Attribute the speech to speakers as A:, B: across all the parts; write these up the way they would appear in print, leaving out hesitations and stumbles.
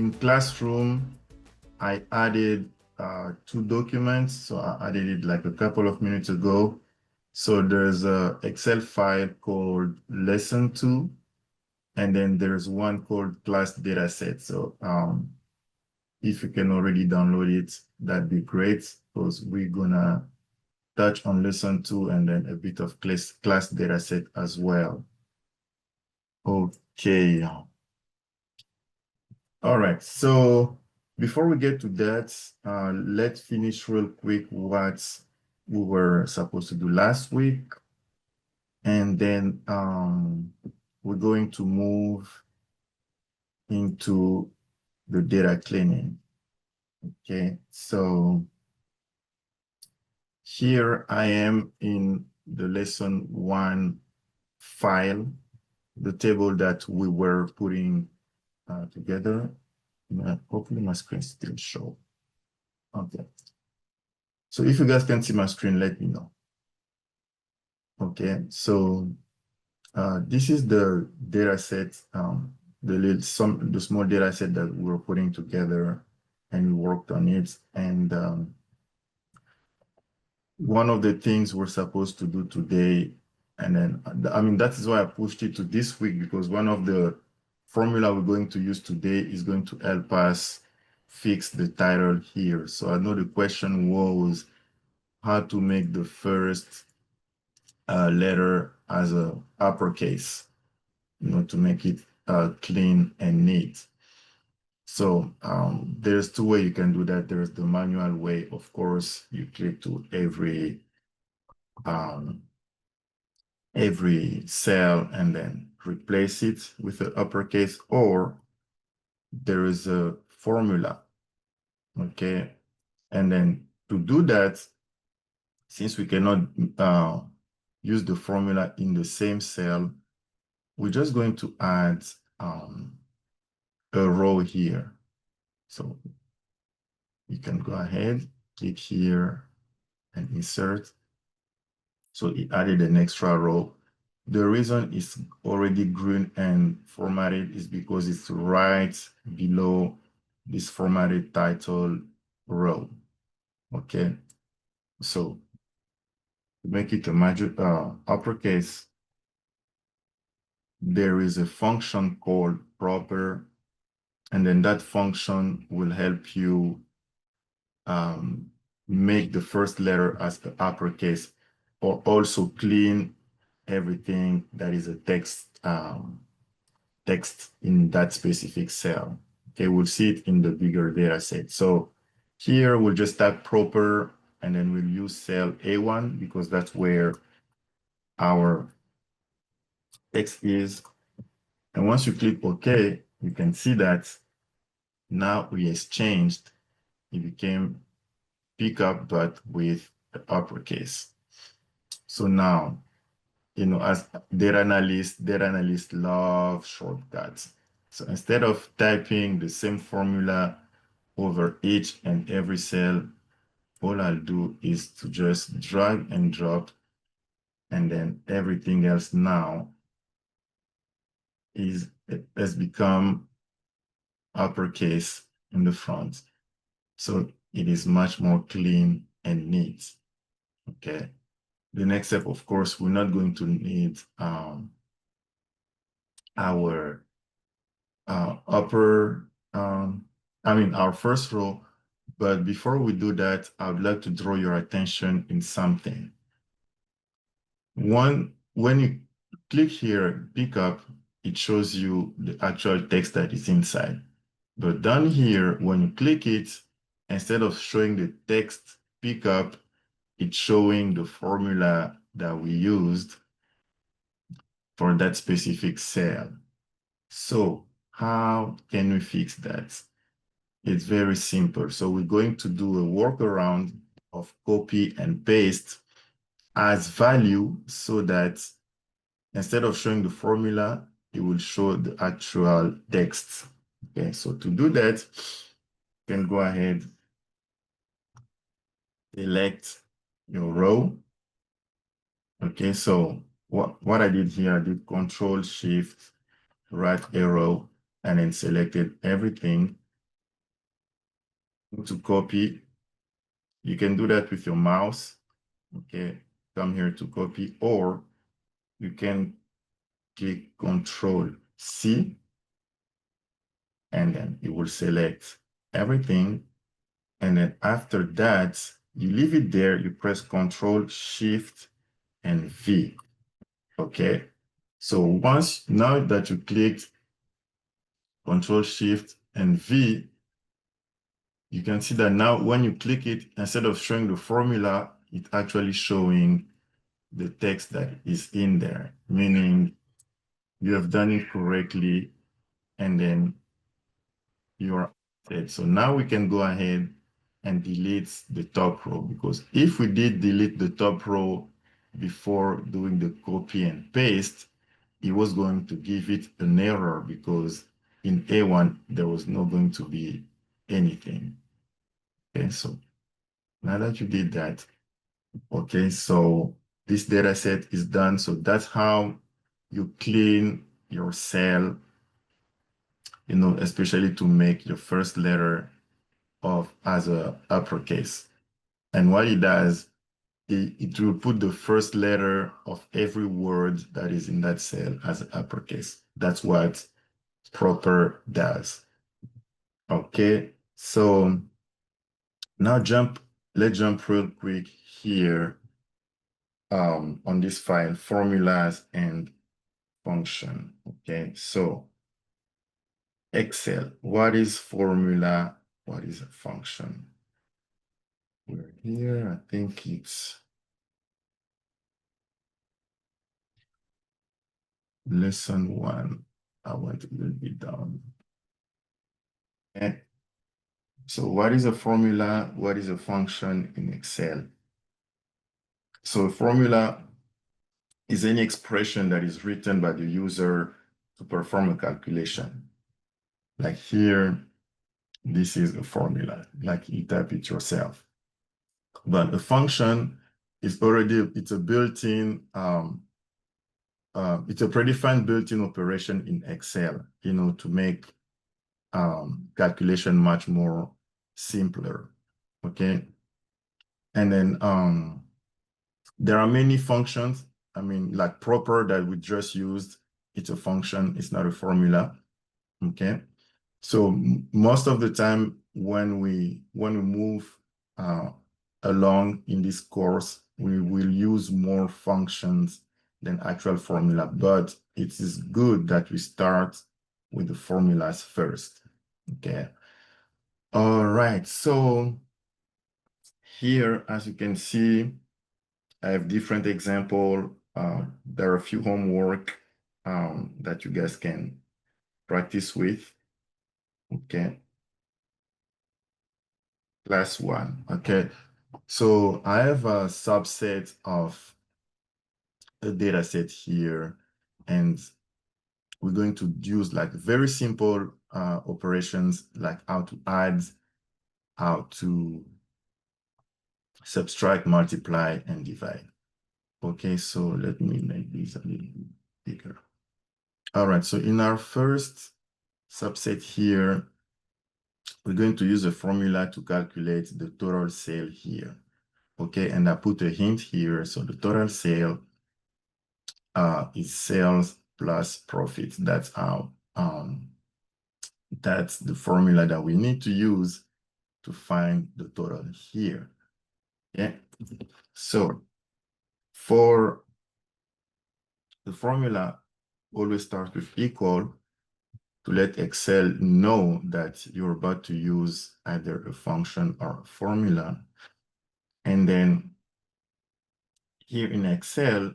A: in Classroom, I added 2 documents. So I added it like a couple of minutes ago. So there's a Excel file called lesson 2, and then there's one called class dataset. So if you can already download it, that'd be great, because we're gonna touch on lesson 2 and then a bit of class dataset as well. Okay. All right. So before we get to that, let's finish real quick what we were supposed to do last week. And then we're going to move into the data cleaning. Okay. So here I am in the lesson 1 file, the table that we were putting together. Hopefully my screen still shows. Okay. So if you guys can see my screen, let me know. Okay, so this is the data set, the small data set that we were putting together, and we worked on it. And one of the things we're supposed to do today, and then I mean that is why I pushed it to this week, because one of the formula we're going to use today is going to help us fix the title here. So I know the question was how to make the first letter as a uppercase, to make it clean and neat. So there's 2 ways you can do that. There's the manual way. Of course, you click to every cell and then replace it with the uppercase, or there is a formula. Okay, and then to do that, since we cannot use the formula in the same cell, we're just going to add a row here. So you can go ahead, click here and insert. So it added an extra row. The reason it's already green and formatted is because it's right below this formatted title row. Okay, so to make it a major uppercase, there is a function called proper, and then that function will help you make the first letter as the uppercase, or also clean everything that is a text in that specific cell. Okay, we'll see it in the bigger data set. So here we'll just type proper, and then we'll use cell A1 because that's where our text is. And once you click OK, you can see that now we exchanged. It became pickup, but with the uppercase. So now, as data analysts love shortcuts. So instead of typing the same formula over each and every cell, all I'll do is to just drag and drop, and then everything else now has become uppercase in the front. So it is much more clean and neat. Okay. The next step, of course, we're not going to need our our first row. But before we do that, I would like to draw your attention in something. When you click here, pick up, it shows you the actual text that is inside. But down here, when you click it, instead of showing the text pick up, it's showing the formula that we used for that specific cell. So how can we fix that? It's very simple. So we're going to do a workaround of copy and paste as value, so that instead of showing the formula, it will show the actual text. Okay, so to do that, you can go ahead, select your row. Okay, so what I did here, I did Control Shift right arrow and then selected everything. to copy. You can do that with your mouse. Okay, come here to copy, or you can click Control C, and then it will select everything. And then after that, you leave it there, you press Control, Shift, and V. Okay, so once now that you clicked Control, Shift, and V, you can see that now when you click it, instead of showing the formula, it's actually showing the text that is in there, meaning you have done it correctly, and then you're set. So now we can go ahead and delete the top row, because if we did delete the top row before doing the copy and paste, it was going to give it an error because in A1, there was not going to be anything. Okay, so now that you did that, okay, so this data set is done. So that's how you clean your cell, especially to make your first letter of as a uppercase. And what it does, it will put the first letter of every word that is in that cell as an uppercase. That's what proper does. Okay, so now let's jump real quick here on this file, formulas and function. Okay, so Excel, what is formula? What is a function? We're here, I think it's lesson 1. I went a little bit down. Okay. So what is a formula? What is a function in Excel? So a formula is any expression that is written by the user to perform a calculation. Like here, this is a formula, like you type it yourself. But a function is it's a built-in, it's a predefined built-in operation in Excel, to make calculation much more simpler, okay? And then there are many functions. I mean, like proper that we just used, it's a function, it's not a formula, okay? So most of the time when we move along in this course, we will use more functions than actual formula, but it is good that we start with the formulas first, okay? All right, so here, as you can see, I have different examples. There are a few homework that you guys can practice with, okay? Class 1, okay? So I have a subset of a data set here, and we're going to use like very simple operations, like how to add, how to subtract, multiply, and divide. Okay, so let me make this a little bigger. All right, so in our first subset here, we're going to use a formula to calculate the total sale here. Okay, and I put a hint here. So the total sale is sales plus profit. That's how that's the formula that we need to use to find the total here. Yeah. So for the formula, always start with equal to let Excel know that you're about to use either a function or a formula. And then here in Excel,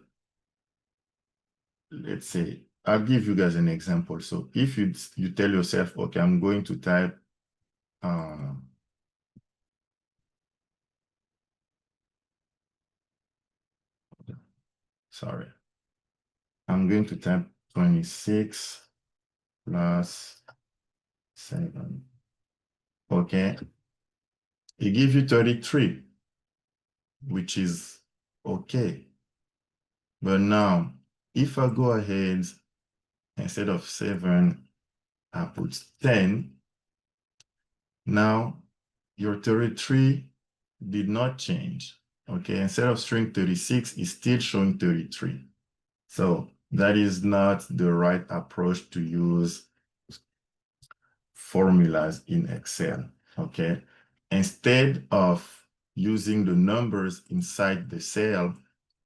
A: let's say, I'll give you guys an example. So if you tell yourself, okay, I'm going to type sorry, I'm going to type 26 plus 7. Okay, it gives you 33, which is okay. But now, if I go ahead, instead of 7, I put 10. Now, your 33 did not change. Okay, instead of string 36, it's still showing 33. So that is not the right approach to use formulas in Excel. Okay, instead of using the numbers inside the cell,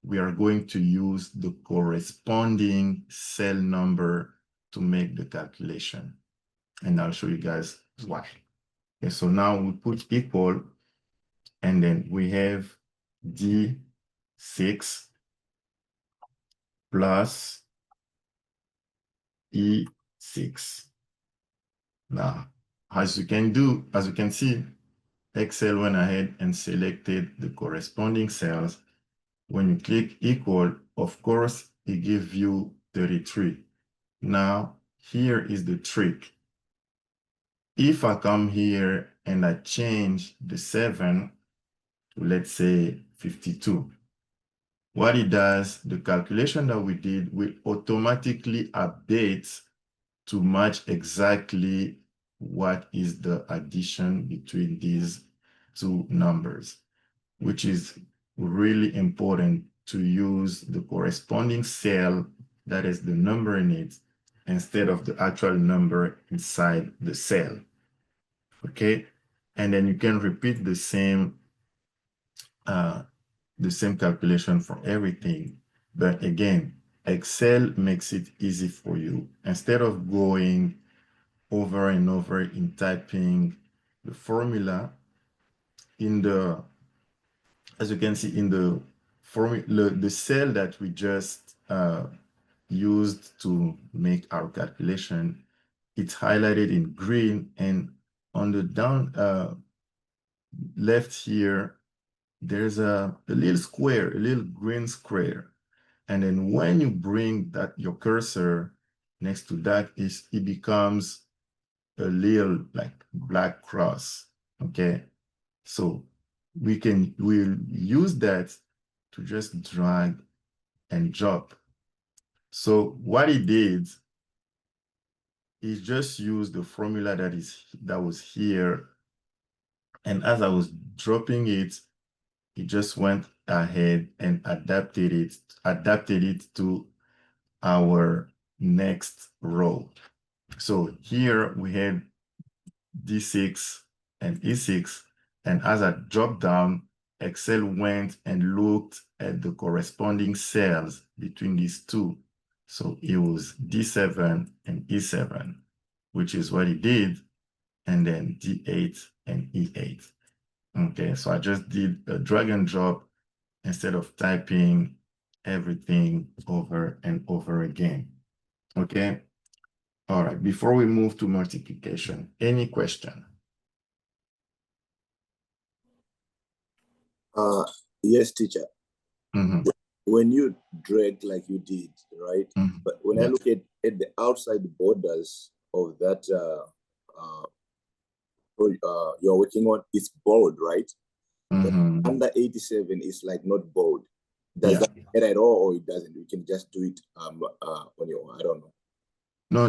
A: we are going to use the corresponding cell number to make the calculation. And I'll show you guys why. Okay, so now we put equal, and then we have D6 plus E6. Now, as you can see, Excel went ahead and selected the corresponding cells. When you click equal, of course, it gives you 33. Now, here is the trick. If I come here and I change the 7 to, let's say, 52, what it does, the calculation that we did will automatically update to match exactly what is the addition between these two numbers, which is really important to use the corresponding cell that is the number in it instead of the actual number inside the cell. Okay, and then you can repeat the same calculation for everything. But again, Excel makes it easy for you. Instead of going over and over in typing the formula in the, as you can see in the formula, the cell that we just used to make our calculation, it's highlighted in green, and on the down left here, there's a little square, a little green square. And then when you bring that your cursor next to that, it becomes a little like black cross. Okay, so we'll use that to just drag and drop. So what it did is just use the formula that was here, and as I was dropping it, it just went ahead and adapted it to our next row. So here we had D6 and E6, and as I dropped down, Excel went and looked at the corresponding cells between these two. So it was D7 and E7, which is what it did, and then D8 and E8. Okay, so I just did a drag and drop instead of typing everything over and over again. Okay, all right, before we move to multiplication, any question?
B: Yes, teacher.
A: Mm-hmm.
B: When you drag like you did, right?
A: Mm-hmm.
B: But when I look at the outside borders of that you're working on, it's bold, right?
A: Mm-hmm.
B: Under 87 is like not bold. Does that matter at all, or it doesn't? You can just do it on your own. I don't know.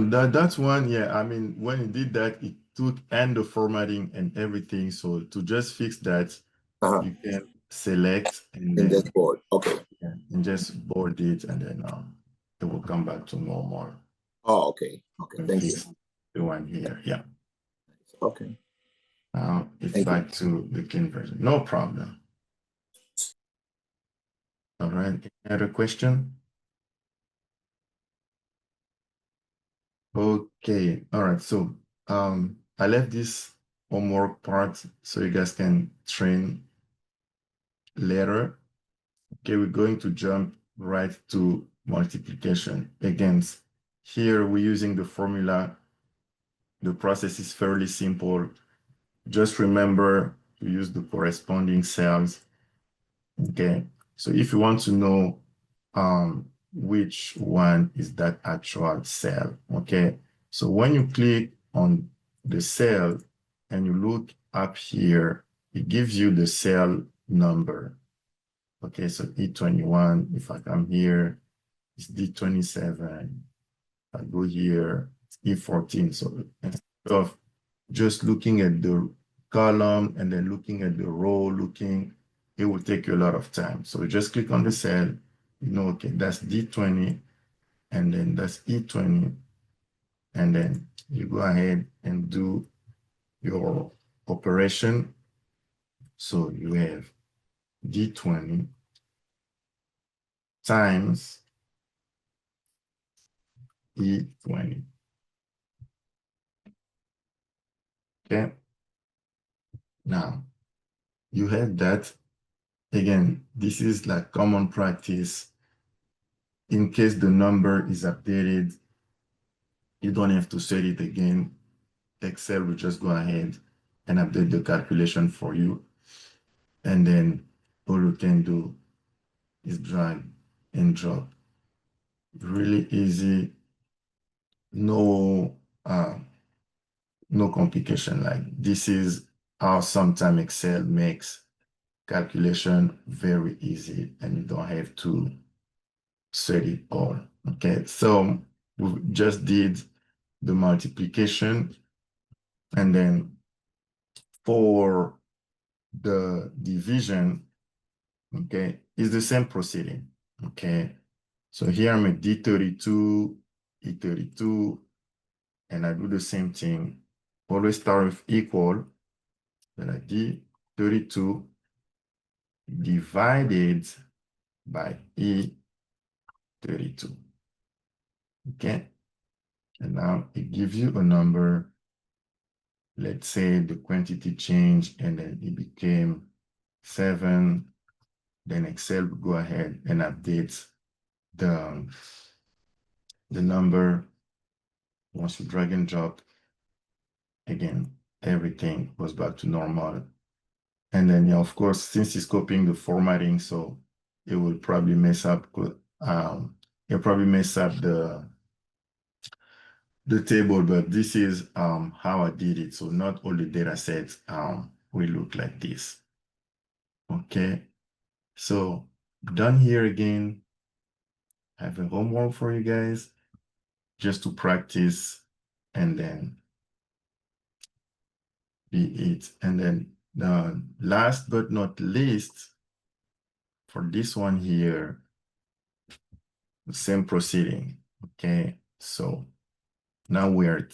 A: No, that's one. Yeah, I mean, when it did that, it took and the formatting and everything. So to just fix that, you can select and then
B: just bold. Okay.
A: Yeah, and just bold it, and then it will come back to normal.
B: Oh, okay. Okay. Thank you.
A: The one here. Yeah.
B: Okay.
A: Now it's back to the clean version. No problem. All right. Any other question? Okay. All right. So I left this homework part so you guys can train later. Okay, we're going to jump right to multiplication. Again, here we're using the formula. The process is fairly simple. Just remember to use the corresponding cells. Okay, so if you want to know which one is that actual cell, okay, so when you click on the cell and you look up here, it gives you the cell number. Okay, so E21, if I come here, it's D27. I go here, it's E14. So instead of just looking at the column and then looking at the row, it will take you a lot of time. So you just click on the cell, okay, that's D20, and then that's E20, and then you go ahead and do your operation. So you have D20 times E20. Okay. Now you have that. Again, this is like common practice. In case the number is updated, you don't have to set it again. Excel will just go ahead and update the calculation for you. And then all you can do is drag and drop. Really easy. No complication. Like this is how sometimes Excel makes calculation very easy and you don't have to set it all. Okay, so we just did the multiplication, and then for the division, okay, it's the same proceeding. Okay, so here I'm at D32, E32, and I do the same thing. Always start with equal, then I D32 divided by E32. Okay, and now it gives you a number. Let's say the quantity changed and then it became 7. Then Excel will go ahead and update the number. Once you drag and drop, again, everything goes back to normal. And then, yeah, of course, since it's copying the formatting, so it will probably mess up. It'll probably mess up the table, but this is how I did it. So not all the data sets will look like this. Okay, so done here again. I have a homework for you guys just to practice, and then be it. And then last but not least, for this one here, the same proceeding. Okay, so now we're at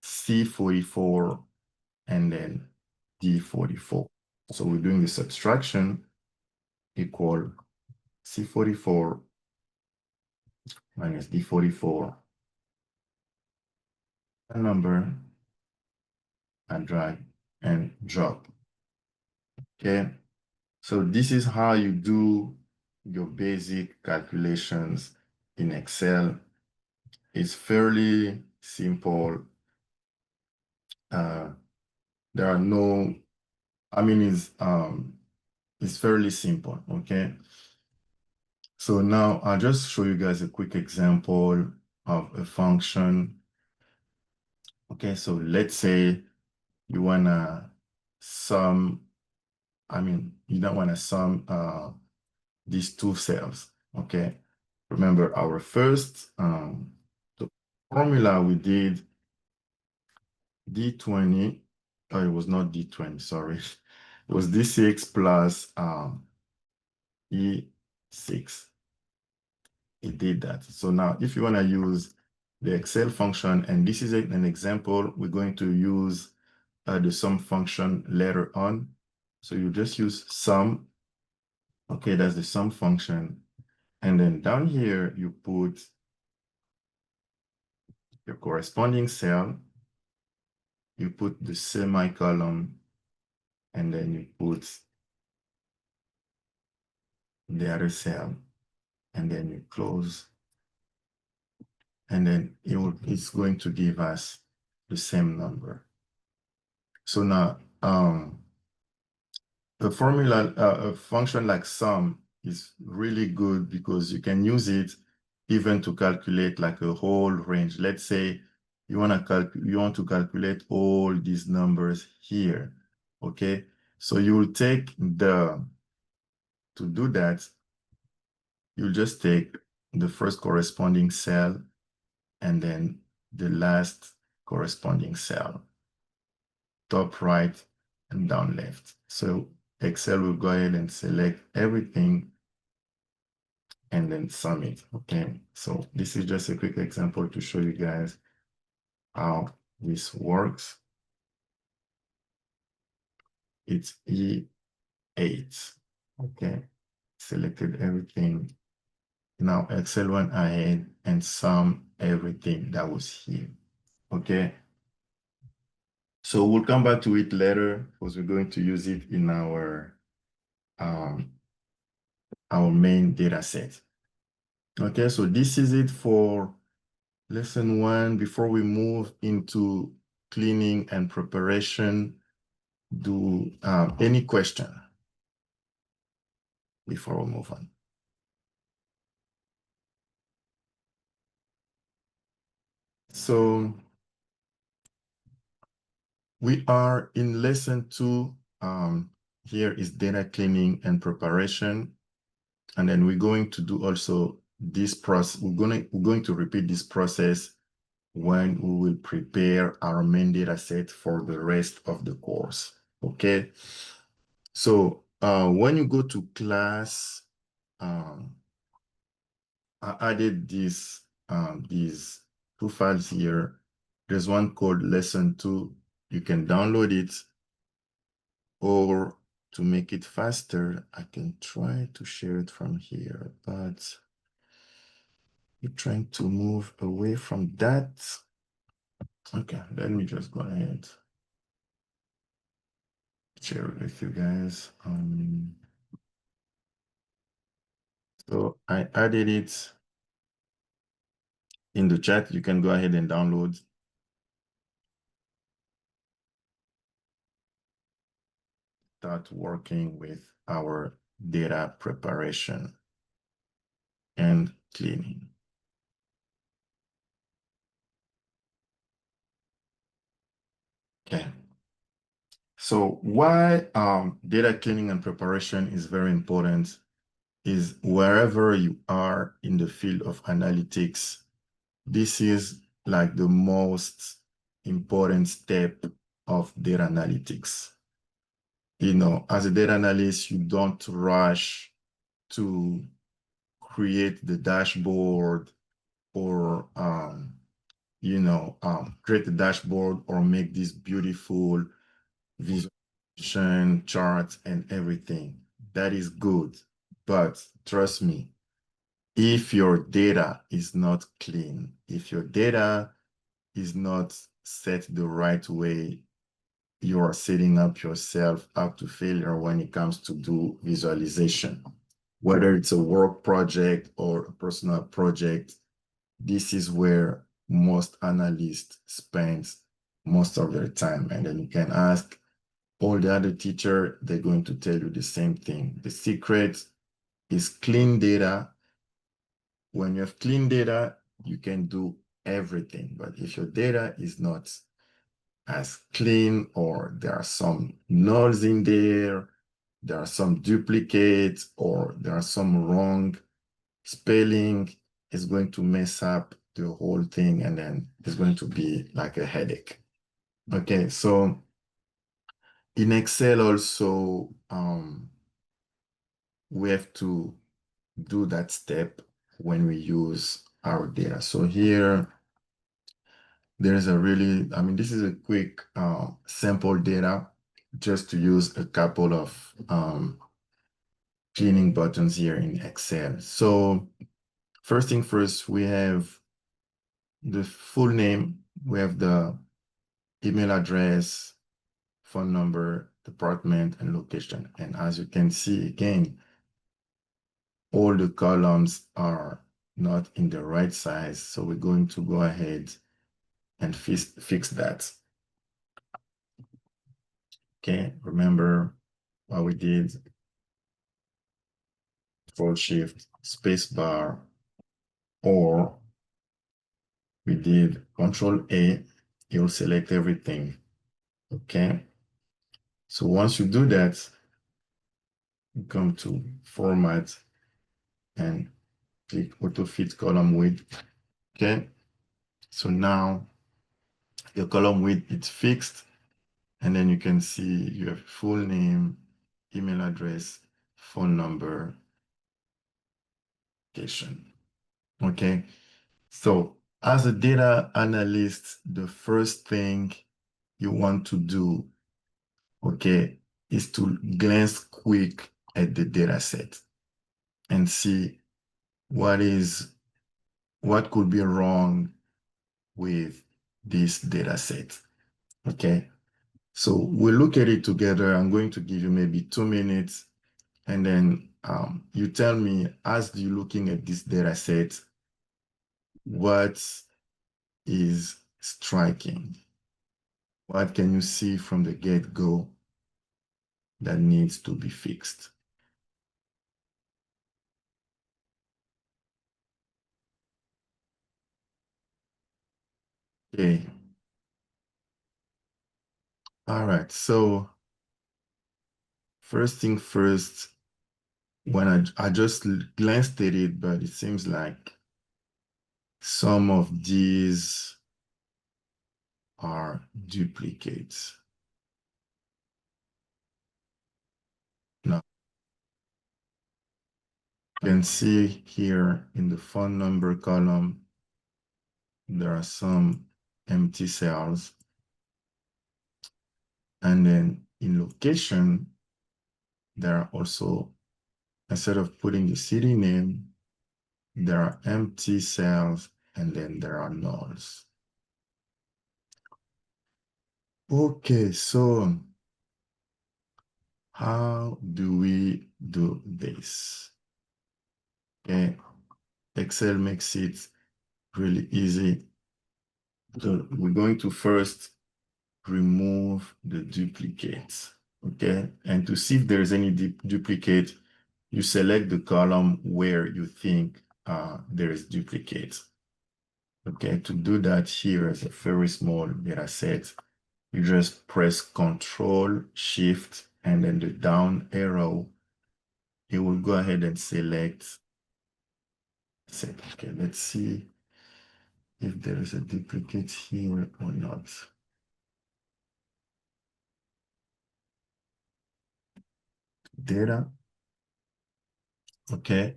A: C44 and then D44. So we're doing the subtraction equal C44 minus D44. A number, and drag and drop. Okay, so this is how you do your basic calculations in Excel. It's fairly simple. There are no, I mean, it's fairly simple. Okay, so now I'll just show you guys a quick example of a function. Okay, so let's say you wanna sum, you don't wanna sum these two cells. Okay, remember our first the formula we did D20. Oh, it was not D20, sorry. It was D6 plus E6. It did that. So now if you want to use the Excel function, and this is an example, we're going to use the sum function later on. So you just use sum. Okay, that's the sum function. And then down here, you put your corresponding cell, you put the semicolon, and then you put the other cell, and then you close. And then it's going to give us the same number. So now, the formula, a function like sum is really good because you can use it even to calculate like a whole range. Let's say you want to calculate all these numbers here. Okay, so you will take to do that, you'll just take the first corresponding cell and then the last corresponding cell. top right, and down left. So Excel will go ahead and select everything and then sum it. Okay, so this is just a quick example to show you guys how this works. It's E8. Okay, selected everything. Now Excel went ahead and sum everything that was here. Okay, so we'll come back to it later because we're going to use it in our main data set. Okay, so this is it for lesson 1. Before we move into cleaning and preparation, do any question before we move on? So we are in lesson 2. Here is data cleaning and preparation. And then we're going to do also this process. We're going to repeat this process when we will prepare our main data set for the rest of the course. Okay. So when you go to class, I added these 2 files here. There's one called lesson 2. You can download it, or to make it faster, I can try to share it from here, but we're trying to move away from that. Okay, let me just go ahead, share it with you guys. So I added it in the chat. You can go ahead and download. Start working with our data preparation and cleaning. Okay. So why data cleaning and preparation is very important is wherever you are in the field of analytics, this is like the most important step of data analytics. You know, as a data analyst, you don't rush to create the dashboard or, create the dashboard or make this beautiful visualization charts and everything. That is good. But trust me, if your data is not clean, if your data is not set the right way, you are setting up yourself up to failure when it comes to do visualization. Whether it's a work project or a personal project, this is where most analysts spend most of their time. And then you can ask all the other teachers, they're going to tell you the same thing. The secret is clean data. When you have clean data, you can do everything. But if your data is not as clean, or there are some nulls in there are some duplicates, or there are some wrong spelling, it's going to mess up the whole thing, and then it's going to be like a headache. Okay, so in Excel also, we have to do that step when we use our data. So here, there's a really, this is a quick sample data just to use a couple of cleaning buttons here in Excel. So first thing first, we have the full name, we have the email address, phone number, department, and location. And as you can see, again, all the columns are not in the right size. So we're going to go ahead and fix that. Okay, remember what we did. Control Shift space bar, or we did Control A, it will select everything. Okay, so once you do that, you come to Format and click Auto Fit Column Width. Okay, so now your column width is fixed. And then you can see you have full name, email address, phone number, location. Okay. So as a data analyst, the first thing you want to do, okay, is to glance quick at the data set and see what could be wrong with this data set. Okay. So we'll look at it together. I'm going to give you maybe 2 minutes, and then you tell me, as you're looking at this data set, what is striking? What can you see from the get-go that needs to be fixed? Okay. All right. So first thing first, when I just glanced at it, but it seems like some of these are duplicates. Now, you can see here in the phone number column, there are some empty cells. And then in location, there are also, instead of putting the city name, there are empty cells, and then there are nulls. Okay, so how do we do this? Okay, Excel makes it really easy. So we're going to first remove the duplicates, okay? And to see if there's any duplicate, you select the column where you think there is duplicate. Okay, to do that here is a very small data set. You just press Control, Shift, and then the down arrow. It will go ahead and select. Okay, let's see if there is a duplicate here or not. Data. Okay,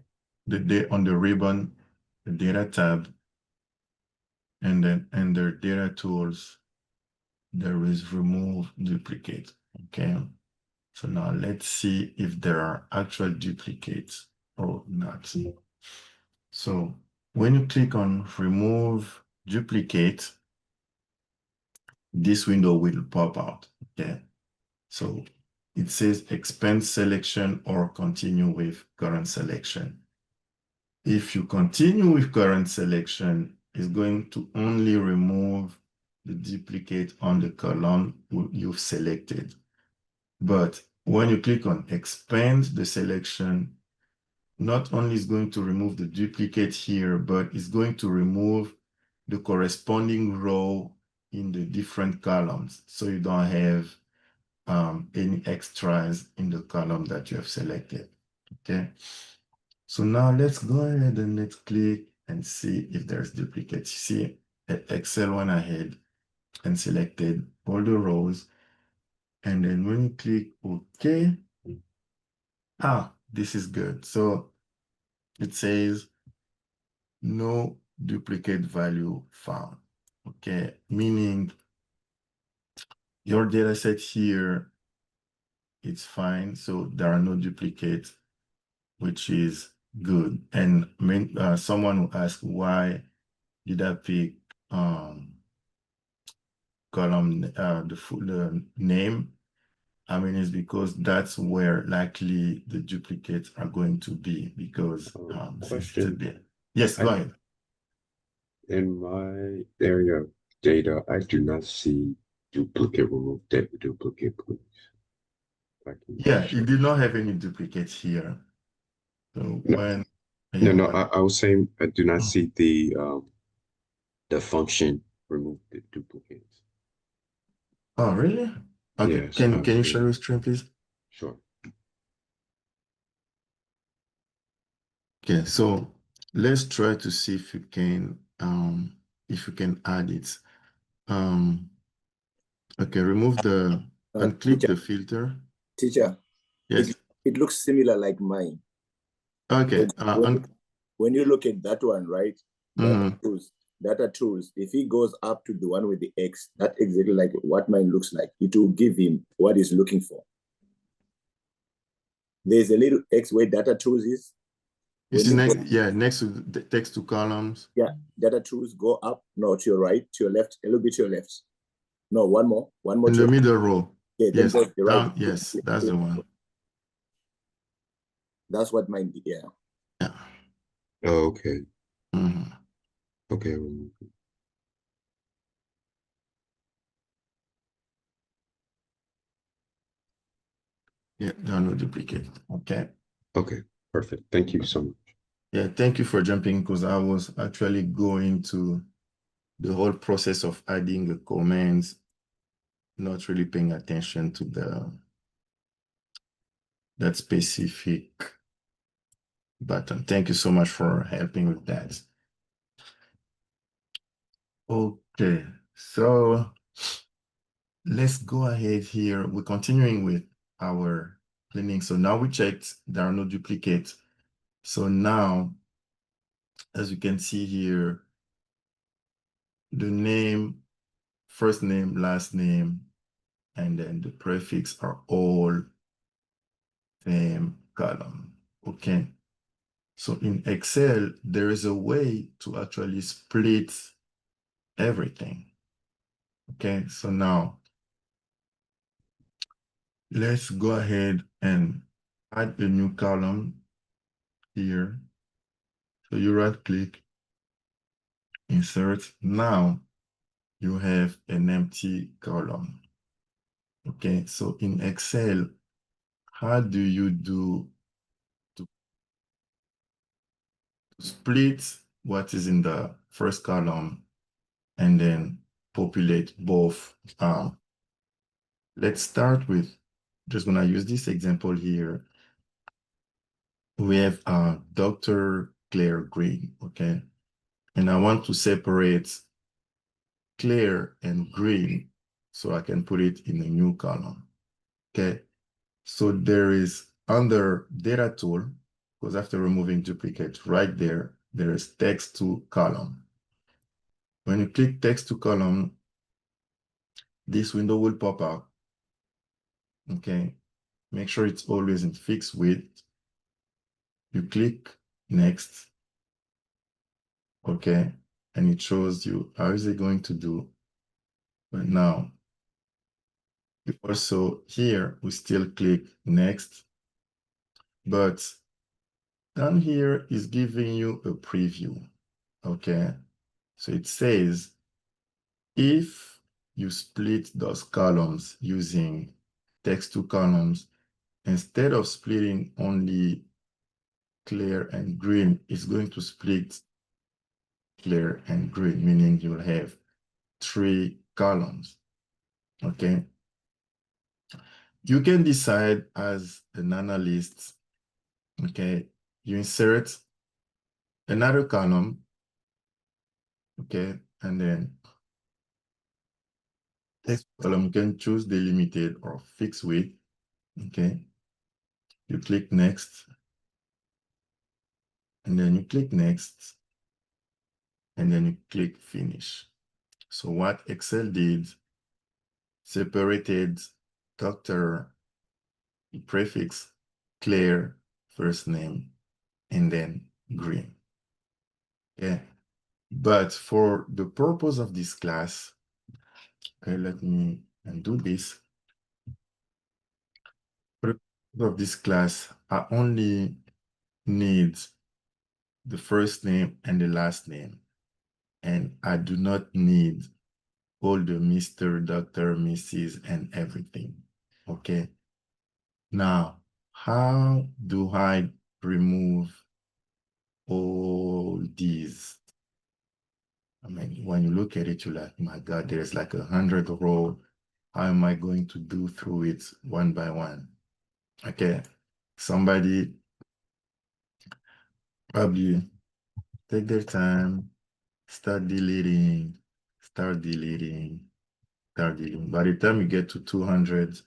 A: on the ribbon, the Data tab, and then under Data Tools, there is Remove Duplicate. Okay, so now let's see if there are actual duplicates or not. So when you click on Remove Duplicate, this window will pop out. Okay, so it says Expand Selection or Continue with Current Selection. If you continue with current selection, it's going to only remove the duplicate on the column you've selected. But when you click on expand the selection, not only is going to remove the duplicate here, but it's going to remove the corresponding row in the different columns. So you don't have any extras in the column that you have selected, okay? So now let's go ahead and let's click and see if there's duplicates. You see, Excel went ahead and selected all the rows. And then when you click OK, this is good. So it says no duplicate value found. Okay, meaning your data set here, it's fine. So there are no duplicates, which is good. And someone will ask, why did I pick column, the name? I mean, it's because that's where likely the duplicates are going to be, because
C: question.
A: Yes, go ahead.
C: In my area of data, I do not see duplicate. Remove duplicate, please.
A: Yeah, it did not have any duplicates here. So when
C: I was saying I do not see the function remove the duplicates.
A: Oh, really? Okay.
C: Yes,
A: Can you share your screen, please?
C: Sure.
A: Okay, so let's try to see if you can add it. Okay, remove the and click
B: teacher,
A: the filter.
B: teacher,
A: Yes.
B: it looks similar like mine.
A: Okay.
B: When you look at that one, right?
A: Mhm.
B: Data tools, if he goes up to the one with the X, that's exactly like what mine looks like. It will give him what he's looking for. There's a little X where data tools is.
A: You see next, next to the text to columns.
B: Yeah, data tools go up, no, to your right, to your left, a little bit to your left. No, one more.
A: In the middle row.
B: Yeah, then
A: Yes,
B: go to the right.
A: down, yes, that's the one.
B: That's what mine did, yeah.
A: Yeah.
C: Oh, okay.
A: Mhm.
C: Okay.
A: Yeah, download duplicate. Okay.
C: Okay. Perfect. Thank you so much.
A: Yeah, thank you for jumping because I was actually going to the whole process of adding the comments, not really paying attention to that specific button. Thank you so much for helping with that. Okay, so let's go ahead here. We're continuing with our cleaning. So now we checked there are no duplicates. So now, as you can see here, the name, first name, last name, and then the prefix are all same column. Okay. So in Excel, there is a way to actually split everything. Okay, so now let's go ahead and add a new column here. So you right click, insert. Now you have an empty column. Okay, so in Excel, how do you do to split what is in the first column and then populate both? Let's start with, just gonna use this example here. We have Dr. Claire Green, okay? And I want to separate Claire and Green so I can put it in a new column, okay? So there is under data tool, because after removing duplicate right there, there is text to column. When you click text to column, this window will pop up, okay? Make sure it's always in fixed width. You click next, okay? And it shows you how is it going to do. But now, also here, we still click next, but down here is giving you a preview, okay? So it says, if you split those columns using text to columns, instead of splitting only Claire and Green, it's going to split Claire and Green, meaning you'll have 3 columns, okay? You can decide as an analyst, okay, you insert another column, okay, and then text column, you can choose delimited or fixed width, okay. You click next, and then you click next, and then you click finish. So what Excel did, separated Dr. prefix, Claire, first name, and then Green, okay. But for the purpose of this class, okay, let me undo this. For the purpose of this class, I only need the first name and the last name, and I do not need all the Mr., Dr., Mrs., and everything, okay? Now, how do I remove all these? I mean, when you look at it, you're like, my God, there's like 100 rows. How am I going to do through it one by one? Okay, somebody probably take their time, start deleting, targeting. By the time you get to 200,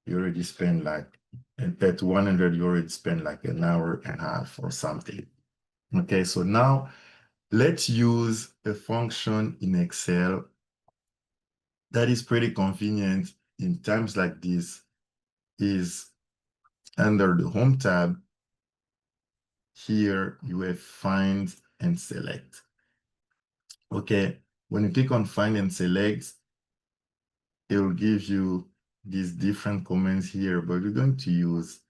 A: you already spend like, and at 100, you already spend like an hour and a half or something. Okay, so now let's use a function in Excel that is pretty convenient in times like this. Is under the Home tab. Here you have Find and Select. Okay, when you click on Find and Select, it will give you these different comments here, but we're going to use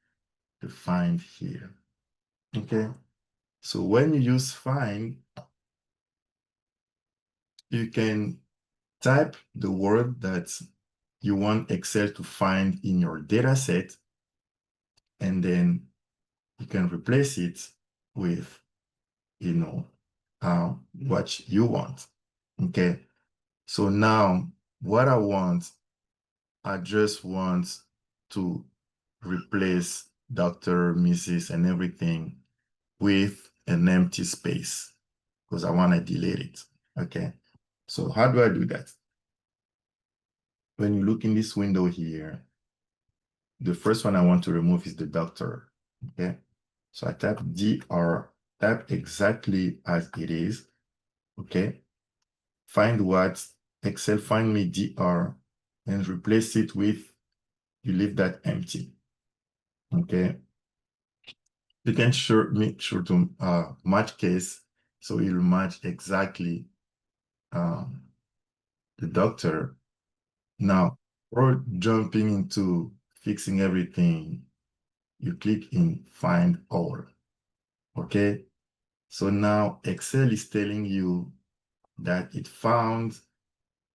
A: the Find here. Okay, so when you use Find, you can type the word that you want Excel to find in your data set, and then you can replace it with, you know, what you want. Okay, so now what I just want to replace Dr., Mrs., and everything with an empty space because I want to delete it. Okay, so how do I do that? When you look in this window here, the first one I want to remove is the doctor. Okay, so I type DR, type exactly as it is. Okay, find what Excel, find me DR and replace it with, you leave that empty. Okay, you can make sure to match case, so it will match exactly the doctor. Now, or jumping into fixing everything, you click in Find All. Okay, so now Excel is telling you that it found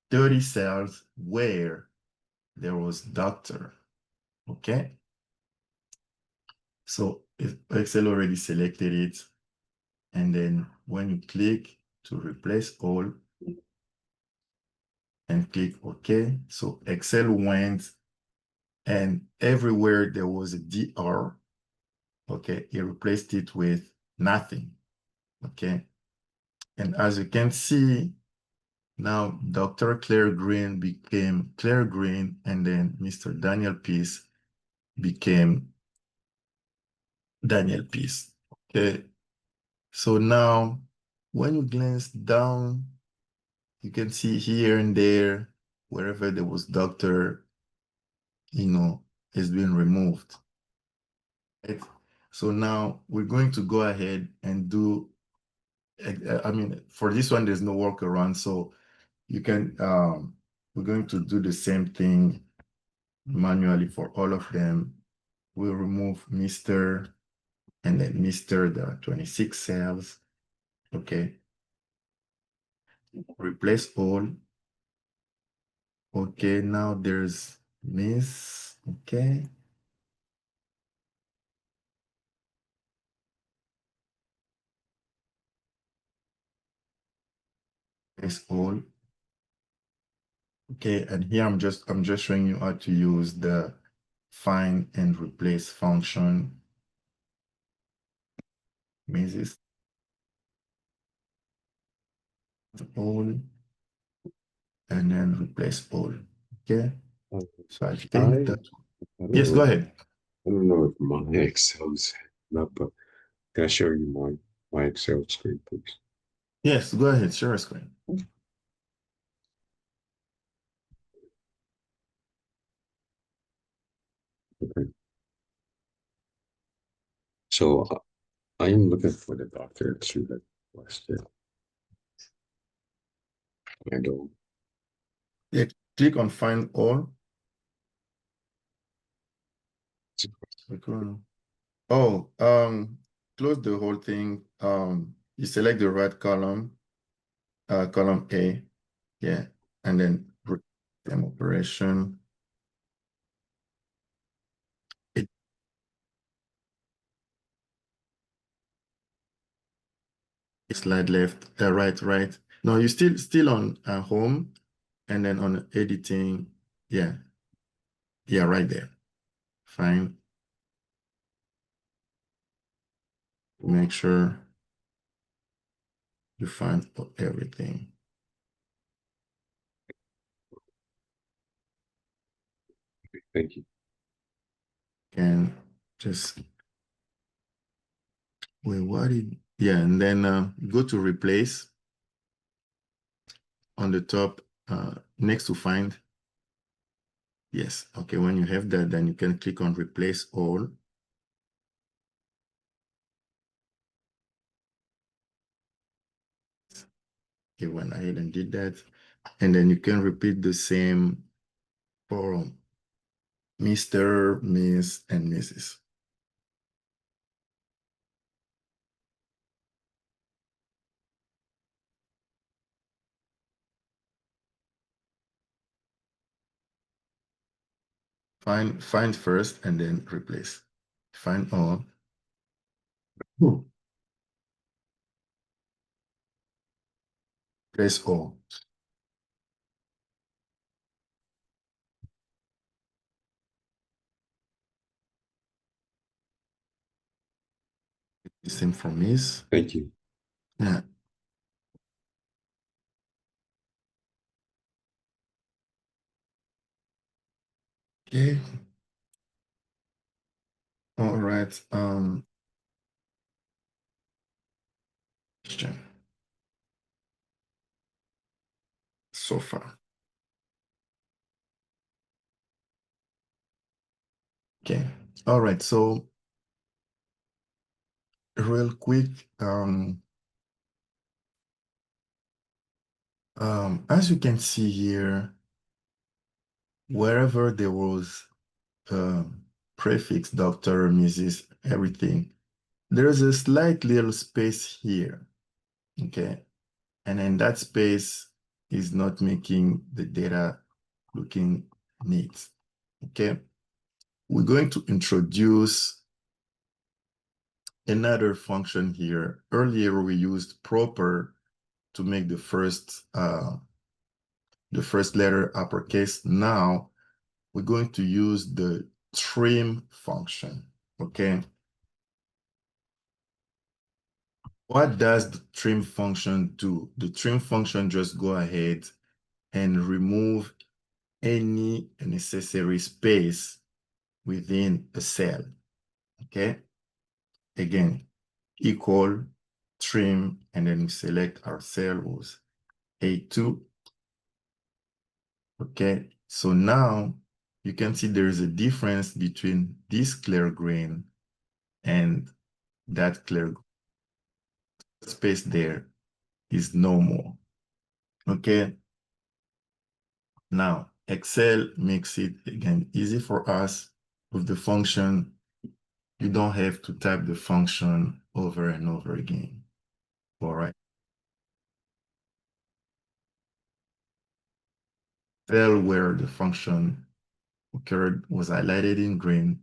A: 30 cells where there was doctor. Okay, so Excel already selected it, and then when you click to replace all and click OK, so Excel went, and everywhere there was a DR, okay, it replaced it with nothing. Okay, and as you can see, now Dr. Claire Green became Claire Green, and then Mr. Daniel Peace became Daniel Peace. Okay, so now when you glance down, you can see here and there, wherever there was doctor, you know, is being removed. Right? So now we're going to go ahead and do, I mean, for this one, there's no workaround. So you can, we're going to do the same thing manually for all of them. We'll remove Mr. and then Mr. There are 26 cells. Okay. Replace all. Okay, now there's Miss. Okay. Replace all. Okay, and here I'm just showing you how to use the find and replace function. Mrs. all, and then replace all. Okay, so I think that. Yes, go ahead.
C: I don't know if my Excel is up, but can I show you my Excel screen, please?
A: Yes, go ahead. Share a screen.
C: Okay. So I am looking for the doctor to the question. I don't.
A: Yeah, click on find all. Oh, close the whole thing. You select the right column, column A, yeah, and then them operation. Slide left, right. No, you still on home, and then on editing, yeah, right there. Fine. Make sure you find everything.
C: Thank you.
A: And just wait, what did, yeah, and then go to replace on the top next to find. Yes, okay, when you have that, then you can click on replace all. Okay, went ahead and did that. And then you can repeat the same for Mr., Miss, and Mrs. Find first and then replace. Find all. Place all. The same for Miss.
C: Thank you.
A: Yeah. Okay. All right. Question. So far. Okay. All right. So real quick, as you can see here, wherever there was prefix, Dr., Mrs., everything, there's a slight little space here. Okay. And then that space is not making the data looking neat. Okay. We're going to introduce another function here. Earlier, we used proper to make the first letter uppercase. Now, we're going to use the trim function. Okay. What does the trim function do? The trim function just go ahead and remove any unnecessary space within a cell. Okay. Again, equal trim, and then we select our cell was A2. Okay. So now you can see there is a difference between this clear green and that clear space there is no more. Okay. Now, Excel makes it, again, easy for us with the function. You don't have to type the function over and over again. All right. Cell where the function occurred was highlighted in green.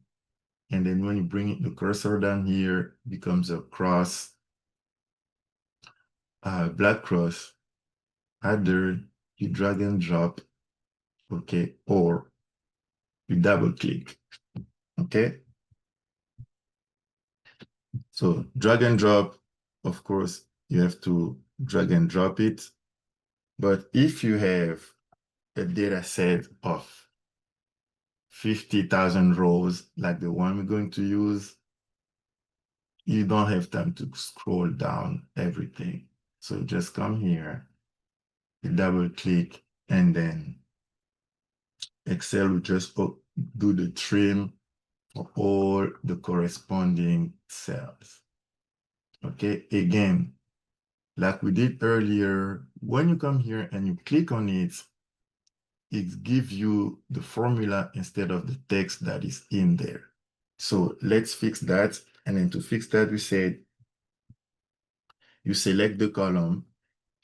A: And then when you bring the cursor down here, it becomes a cross, black cross. Either you drag and drop, okay, or you double click, okay? So drag and drop, of course, you have to drag and drop it. But if you have a data set of 50,000 rows, like the one we're going to use, you don't have time to scroll down everything. So just come here, you double click, and then Excel will just do the trim for all the corresponding cells. Okay, again, like we did earlier, when you come here and you click on it, it gives you the formula instead of the text that is in there. So let's fix that. And then to fix that, we said you select the column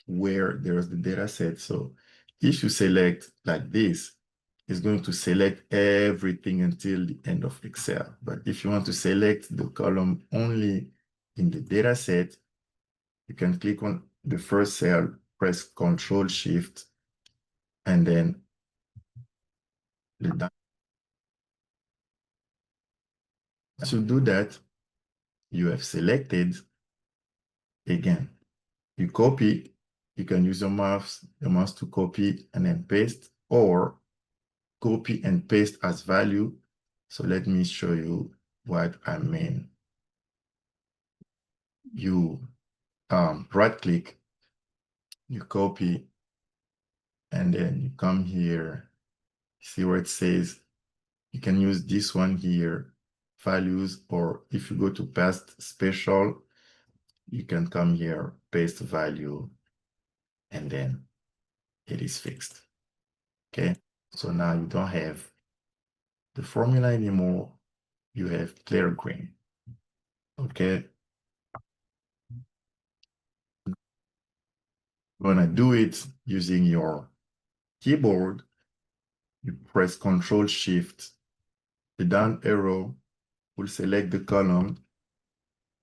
A: where there's the data set. So if you select like this, it's going to select everything until the end of Excel. But if you want to select the column only in the data set, you can click on the first cell, press Control Shift, and then the down. To do that, you have selected again. You copy, you can use your mouse to copy and then paste, or copy and paste as value. So let me show you what I mean. You right click, you copy, and then you come here, see where it says, you can use this one here, values, or if you go to past special, you can come here, paste value, and then it is fixed. Okay, so now you don't have the formula anymore, you have clear green. Okay, you're gonna do it using your keyboard. You press Control Shift, the down arrow will select the column,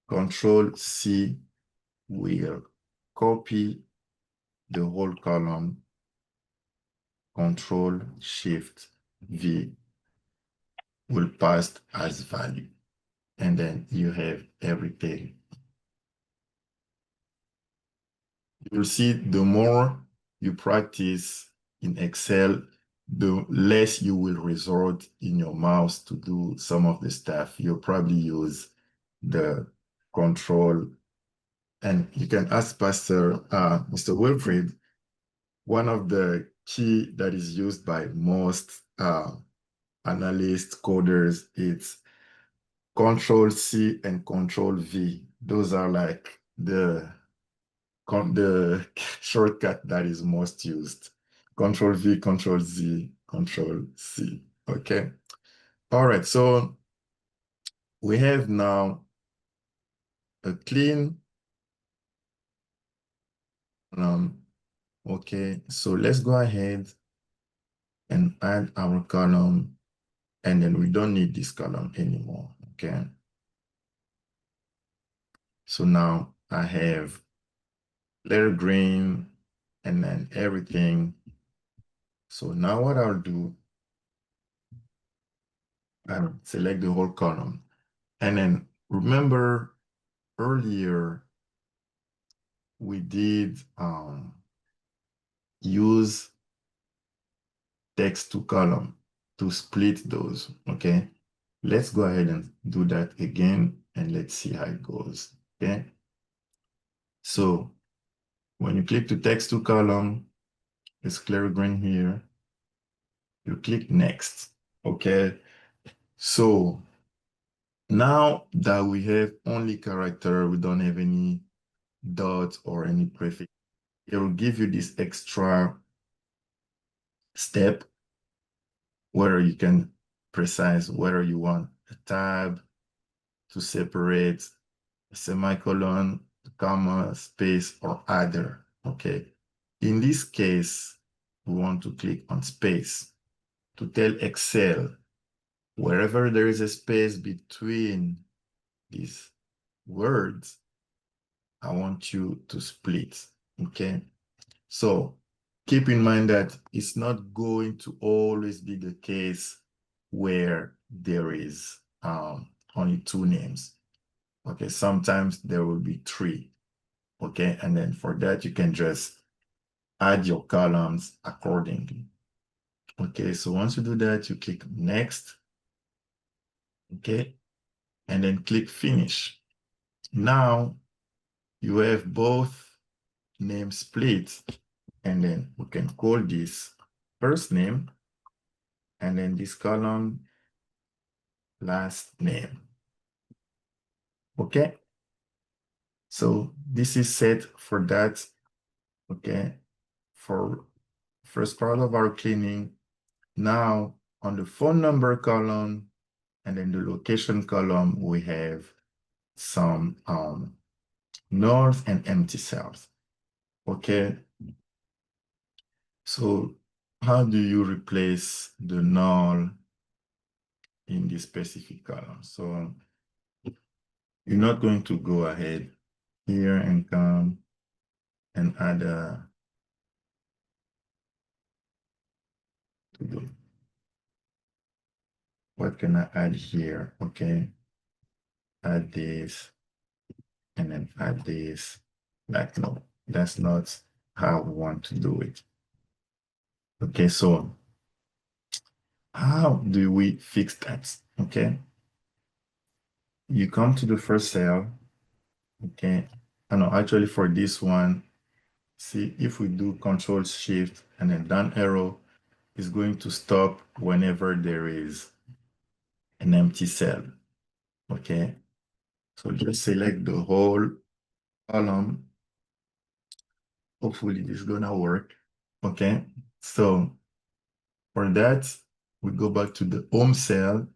A: Control C will copy the whole column, Control Shift V will pass as value. And then you have everything. You'll see the more you practice in Excel, the less you will resort in your mouse to do some of the stuff. You'll probably use the control. And you can ask Pastor, Mr. Wilfred, one of the key that is used by most analysts, coders, it's Control C and Control V. Those are like the shortcut that is most used. Control V, Control Z, Control C. Okay. All right. So we have now a clean. Okay. So let's go ahead and add our column, and then we don't need this column anymore. Okay. So now I have layer green and then everything. So now what I'll do, I'll select the whole column. And then remember earlier, we did use text to column to split those, okay? Let's go ahead and do that again, and let's see how it goes, okay? So when you click to text to column, it's clear green here. You click next, okay? So now that we have only character, we don't have any dots or any prefix, it will give you this extra step whether you can precise whether you want a tab to separate a semicolon, comma, space, or other, okay? In this case, we want to click on space to tell Excel wherever there is a space between these words, I want you to split, okay? So keep in mind that it's not going to always be the case where there is only two names. Okay, sometimes there will be three. Okay, and then for that, you can just add your columns accordingly. Okay, so once you do that, you click next. Okay, and then click finish. Now you have both names split, and then we can call this first name, and then this column last name. Okay, so this is set for that. Okay, for first part of our cleaning. Now on the phone number column and then the location column, we have some nulls and empty cells. Okay, so how do you replace the null in this specific column? So you're not going to go ahead here and come and add a what can I add here? Okay, add this and then add this. Like, no, that's not how we want to do it. Okay, so How do we fix that? Okay. You come to the first cell. Okay. I know actually for this one, see if we do Control Shift and then down arrow, is going to stop whenever there is an empty cell. Okay. So just select the whole column. Hopefully this is gonna work. Okay. So for that, we go back to the home cell.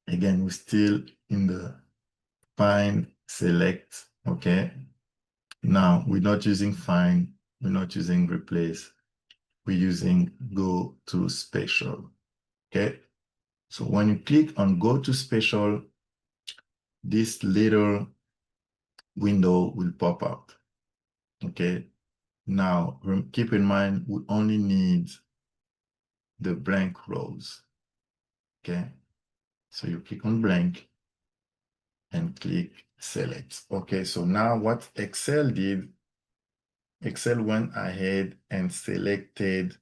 A: Again, we're still in the find, select. Okay. Now we're not using find, we're not using replace, we're using go to spatial. Okay. So when you click on go to spatial, this little window will pop up. Okay. Now keep in mind, we only need the blank rows. Okay. So you click on blank and click select. Okay. So now what Excel did, Excel went ahead and selected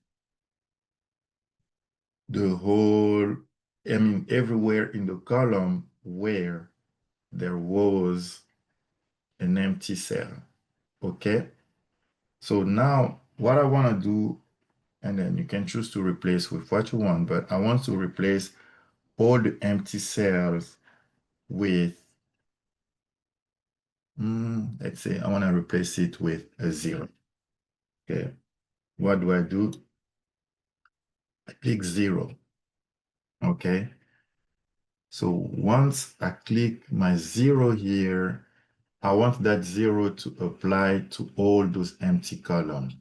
A: the whole, I mean, everywhere in the column where there was an empty cell. Okay. So now what I want to do, and then you can choose to replace with what you want, but I want to replace all the empty cells with, let's say I want to replace it with a 0. Okay. What do I do? I click 0. Okay. So once I click my 0 here, I want that 0 to apply to all those empty columns.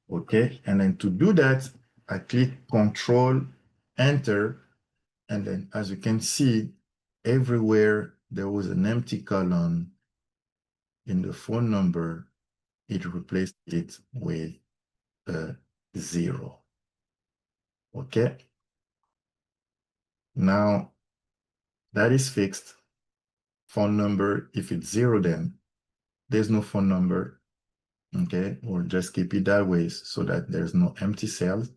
A: Okay. And then to do that, I click Control, Enter. And then as you can see, everywhere there was an empty column in the phone number, it replaced it with a 0. Okay. Now that is fixed. Phone number, if it's 0, then there's no phone number. Okay. We'll just keep it that way so that there's no empty cells.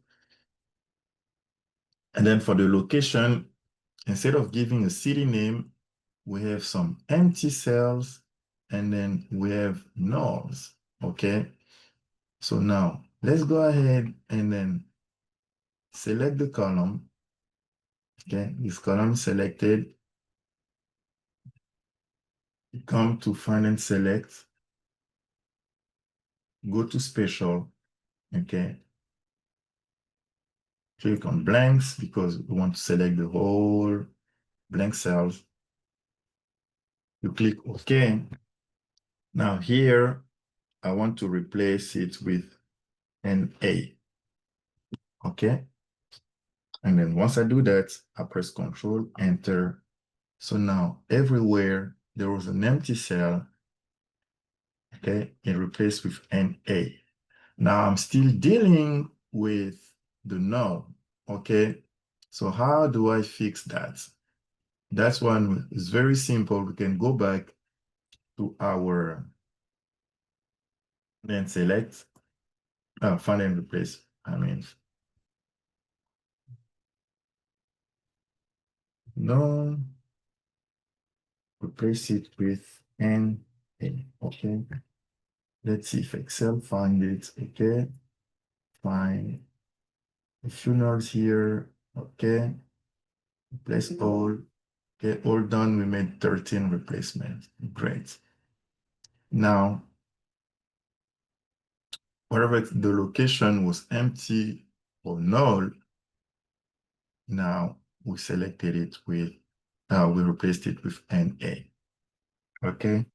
A: And then for the location, instead of giving a city name, we have some empty cells and then we have nulls. Okay. So now let's go ahead and then select the column. Okay. This column is selected. You come to find and select. Go to spatial. Okay. Click on blanks because we want to select the whole blank cells. You click OK. Now here, I want to replace it with an A. Okay. And then once I do that, I press Control, Enter. So now everywhere there was an empty cell, okay, it replaced with an A. Now I'm still dealing with the null, okay? So how do I fix that? That's one is very simple. We can go back to our, then select, find and replace, no, replace it with an A, okay? Let's see if Excel find it, okay? Find a few nulls here, okay? Replace all, okay, all done. We made 13 replacements, great. Now, wherever the location was empty or null, now we selected it with, we replaced it with NA. Okay,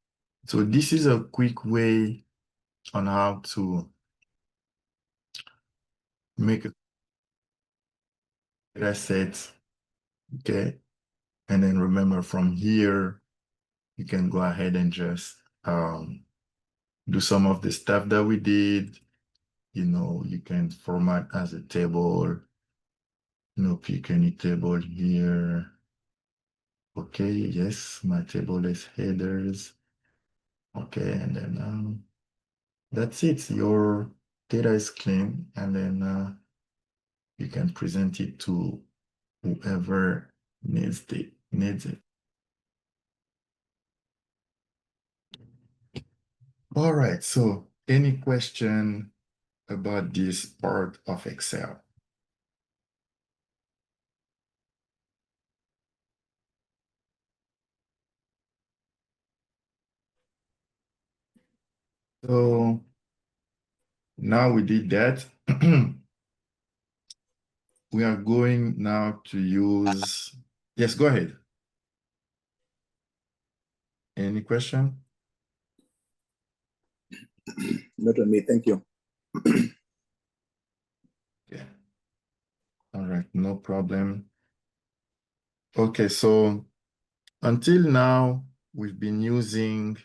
A: so this is a quick way on how to make a data set. Okay, and then remember from here, you can go ahead and just do some of the stuff that we did. You know, you can format as a table, pick any table here. Okay, yes, my table is headers. Okay, and then that's it. Your data is clean, and then you can present it to whoever needs it. All right, so any question about this part of Excel? So now we did that. We are going now to use, yes, go ahead. Any question?
B: Not on me, thank you.
A: Yeah. All right, no problem. Okay, so until now, we've been using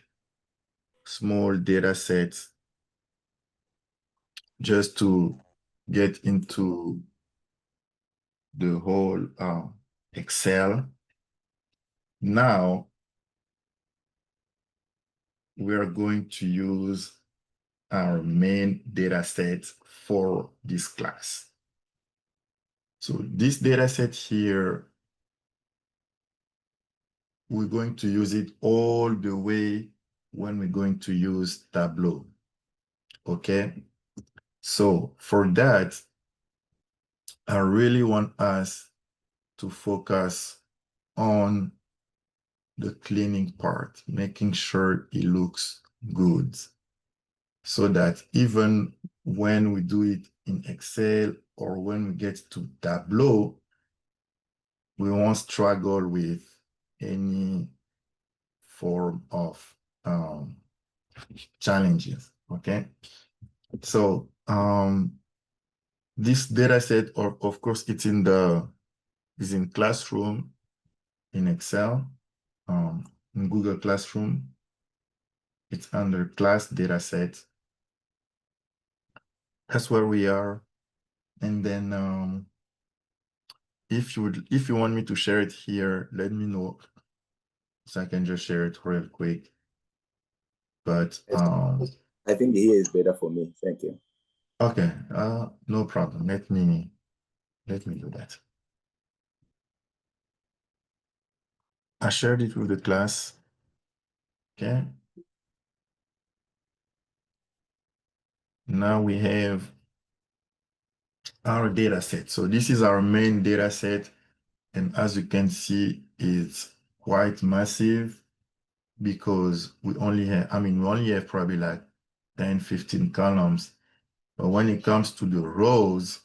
A: small data sets just to get into the whole Excel. Now, we are going to use our main data set for this class. So this data set here, we're going to use it all the way when we're going to use Tableau. Okay, so for that, I really want us to focus on the cleaning part, making sure it looks good, so that even when we do it in Excel or when we get to Tableau, we won't struggle with any form of challenges. Okay, so this data set, of course, it's in Classroom in Excel, in Google Classroom. It's under class data set. That's where we are. And then if you want me to share it here, let me know, so I can just share it real quick. But
B: I think here is better for me. Thank you.
A: okay, no problem. Let me do that. I shared it with the class. Okay. Now we have our data set. So this is our main data set. And as you can see, it's quite massive because we only have probably like 10, 15 columns. But when it comes to the rows,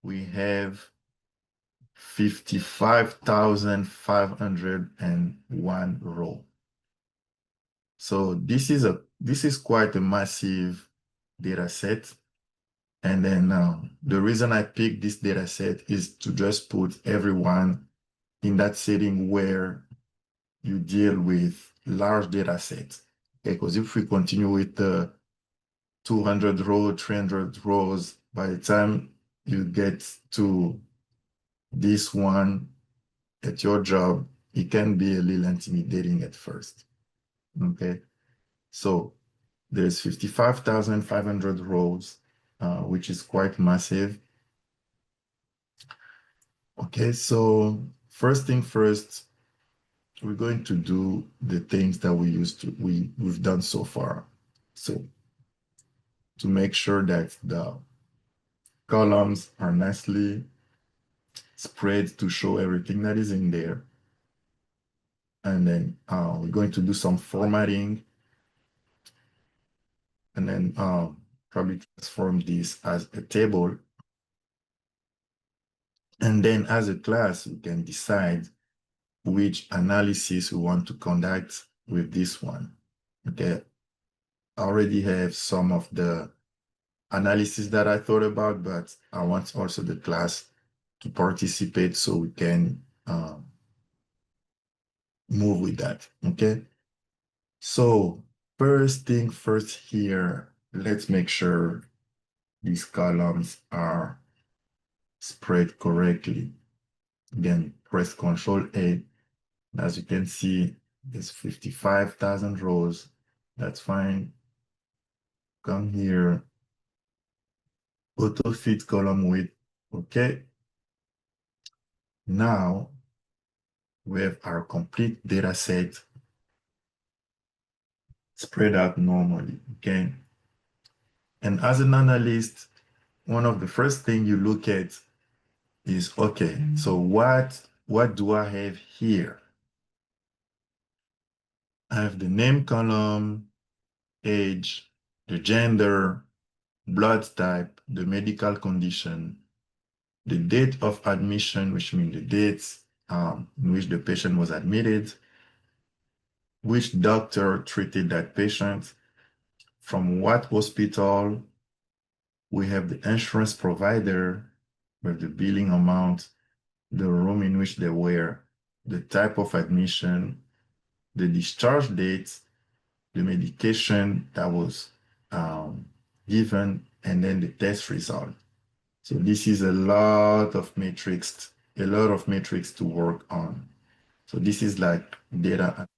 A: we have 55,501 row. So this is quite a massive data set. And then the reason I picked this data set is to just put everyone in that setting where you deal with large data sets. Because if we continue with the 200 rows, 300 rows, by the time you get to this one at your job, it can be a little intimidating at first. Okay, so there's 55,500 rows, which is quite massive. Okay, so first thing first, we're going to do the things that we've done so far. So to make sure that the columns are nicely spread to show everything that is in there. And then we're going to do some formatting, and then probably transform this as a table. And then as a class, we can decide which analysis we want to conduct with this one. Okay, I already have some of the analysis that I thought about, but I want also the class to participate so we can move with that. Okay, so first thing first here, let's make sure these columns are spread correctly. Again, press Ctrl A. As you can see, there's 55,000 rows. That's fine. Come here auto fit column width. Okay. Now we have our complete data set spread out normally. Okay. And as an analyst, one of the first thing you look at is, okay, so what do I have here? I have the name column, age, the gender, blood type, the medical condition, the date of admission, which means the dates in which the patient was admitted, which doctor treated that patient, from what hospital, we have the insurance provider with the billing amount, the room in which they were, the type of admission, the discharge date, the medication that was given, and then the test result. So this is a lot of metrics to work on. So this is like data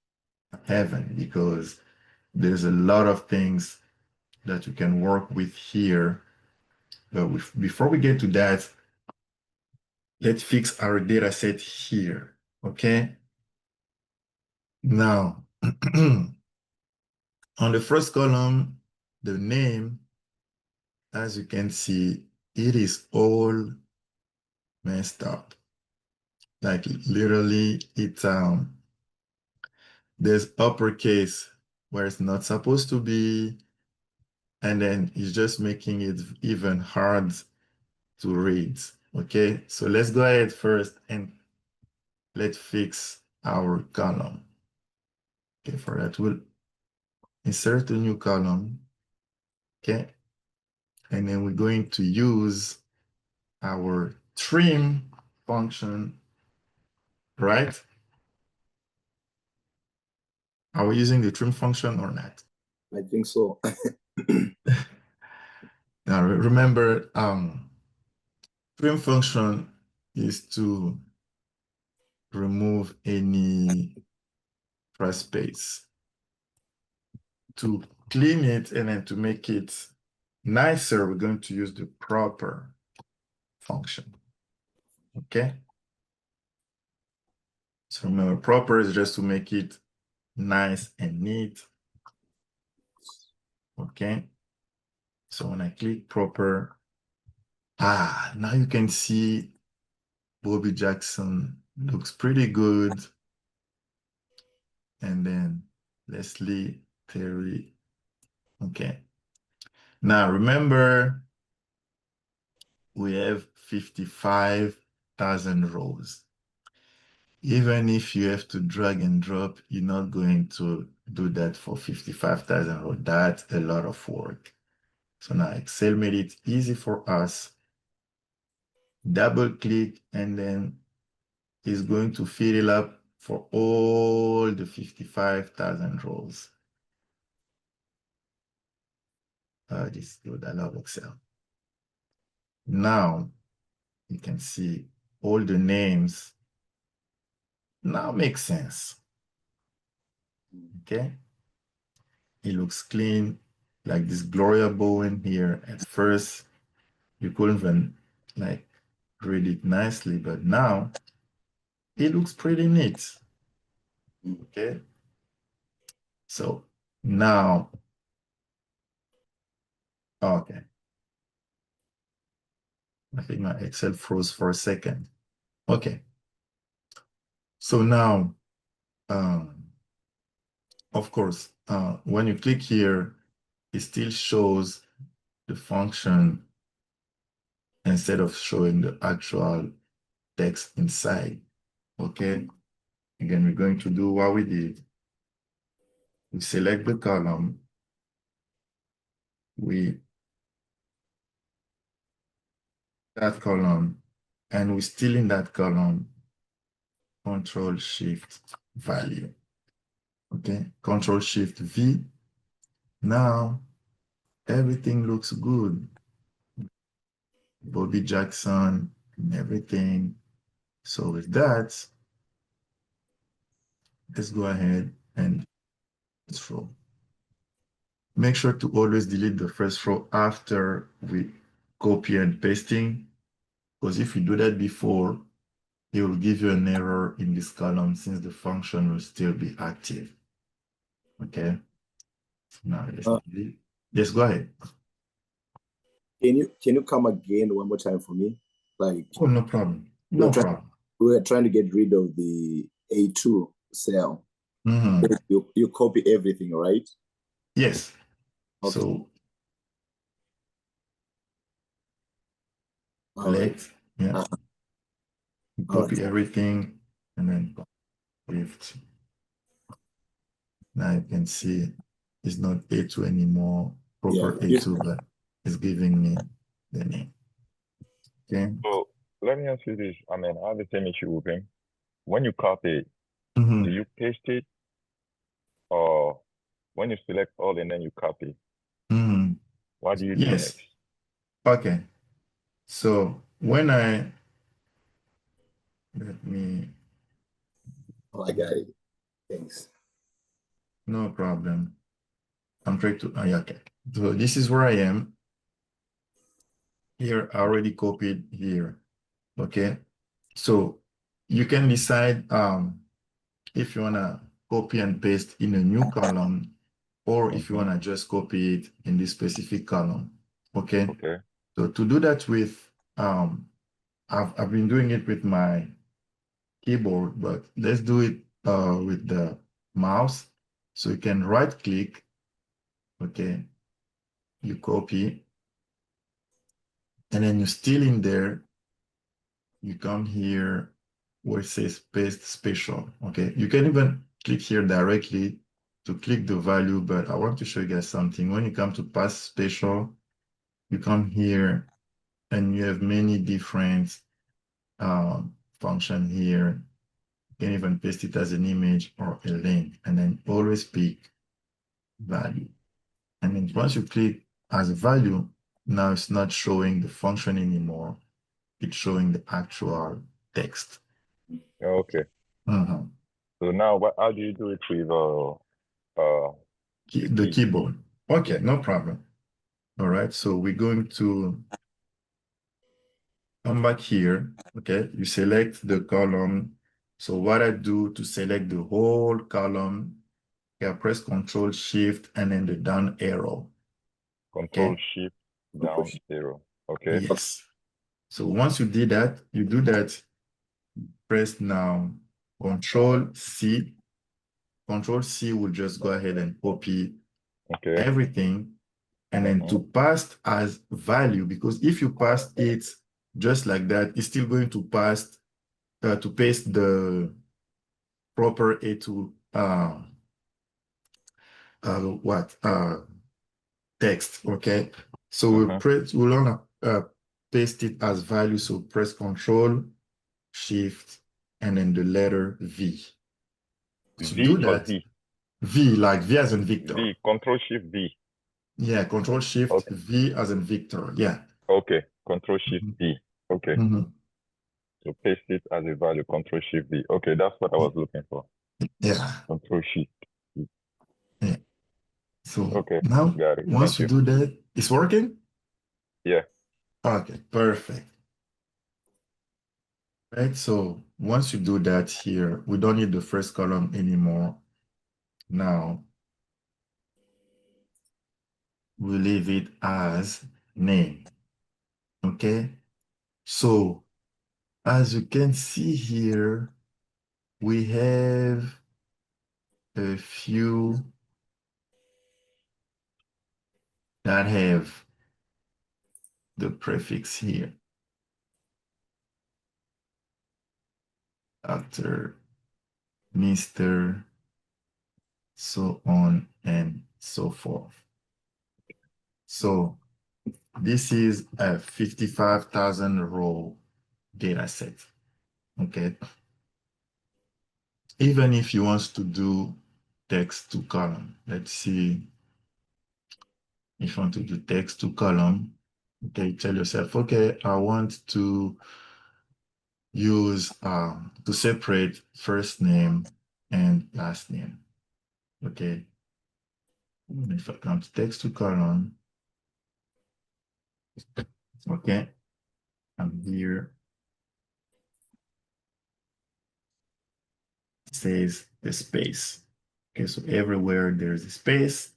A: heaven, because there's a lot of things that you can work with here. But before we get to that, let's fix our data set here, okay? Now, on the first column, the name, as you can see, it is all messed up. Like literally, there's uppercase where it's not supposed to be, and then it's just making it even hard to read. Okay, so let's go ahead first and let's fix our column. Okay, for that, we'll insert a new column. Okay, and then we're going to use our trim function, right? Are we using the trim function or not?
B: I think so.
A: Now remember, trim function is to remove any trash space. To clean it and then to make it nicer, we're going to use the proper function. Okay? So remember, proper is just to make it nice and neat. Okay? So when I click proper, now you can see Bobby Jackson looks pretty good. And then Leslie Terry. Okay. Now remember, we have 55,000 rows. Even if you have to drag and drop, you're not going to do that for 55,000 rows. That's a lot of work. So now Excel made it easy for us. Double click, and then it's going to fill it up for all the 55,000 rows. This is good. I love Excel. Now you can see all the names now make sense. Okay, it looks clean, like this Gloria Bowen here. At first, you couldn't even like read it nicely, but now it looks pretty neat. Okay, so now, okay, I think my Excel froze for a second. Okay, so now, of course, when you click here, it still shows the function instead of showing the actual text inside. Okay, again, we're going to do what we did. We select the column, that column, and we're still in that column, Control Shift value. Okay, Control Shift V. Now everything looks good. Bobby Jackson and everything. So with that, let's go ahead and this row. Make sure to always delete the first row after we copy and pasting, because if you do that before, it will give you an error in this column since the function will still be active. Okay. Now let's delete. Yes, go ahead.
B: Can you come again one more time for me? Like,
A: Oh, no problem.
B: we're
A: No
B: trying-
A: problem.
B: we are trying to get rid of the A2 cell.
A: Mhm.
B: You copy everything, right?
A: Yes.
B: Okay.
A: So
B: All right.
A: select, yeah,
B: Uh-huh.
A: copy everything and then shift. Now you can see it's not A2 anymore, proper
B: Yeah.
A: A2, but it's giving me the name. Okay.
D: So let me ask you this. I mean, I have the same issue with him. When you copy,
A: Mhm.
D: do you paste it, or when you select all and then you copy,
A: Mhm.
D: what do you do
A: Yes.
D: next?
A: Okay. So when let me,
B: Oh, I got it. Thanks.
A: no problem. I'm trying to, yeah, okay. So this is where I am. Here, I already copied here. Okay. So you can decide if you want to copy and paste in a new column, or if you want to just copy it in this specific column. Okay.
D: Okay.
A: So to do that with, I've been doing it with my keyboard, but let's do it with the mouse. So you can right click, okay, you copy, and then you still in there, you come here where it says paste special, okay? You can even click here directly to click the value, but I want to show you guys something. When you come to paste special, you come here and you have many different function here. You can even paste it as an image or a link, and then always pick value. And then once you click as a value, now it's not showing the function anymore. It's showing the actual text.
D: Okay.
A: Mhm.
D: So now, how do you do it with
A: The
D: key?
A: keyboard. Okay,
D: Yeah.
A: no problem. All right, so we're going to come back here. Okay, you select the column. So what I do to select the whole column, I press Control Shift and then the down arrow.
D: Control
A: Okay.
D: Shift down arrow. Okay.
A: Yes. So once you did that, you do that, press now Control C. Control C will just go ahead and copy
D: Okay.
A: everything, and then to pass as value, because if you pass it just like that, it's still going to pass to paste the proper A2 text. Okay, so we'll want to paste it as value. So press Control Shift and then the letter V. To
D: V
A: do
D: or
A: that,
D: V?
A: V like V as in Victor.
D: V. Control Shift V.
A: Yeah, Control Shift
D: Okay.
A: V as in Victor. Yeah.
D: Okay. Control Shift V. Okay.
A: Mhm.
D: So paste it as a value. Control Shift V. Okay, that's what I was looking for.
A: Yeah.
D: Control Shift.
A: Yeah. So
D: Okay.
A: now,
D: Got it.
A: once
D: Thank
A: you
D: you.
A: do that, it's working?
D: Yeah.
A: Okay, perfect. Right, so once you do that here, we don't need the first column anymore. Now, we leave it as name, okay? So, as you can see here, we have a few that have the prefix here. After Mr., so on and so forth. So this is a 55,000 row data set, okay? Even if you want to do text to column, let's see if you want to do text to column, okay, tell yourself, okay, I want to use, to separate first name and last name, okay? If I come to text to column, Okay, and here it says the space. Okay, so everywhere there's a space,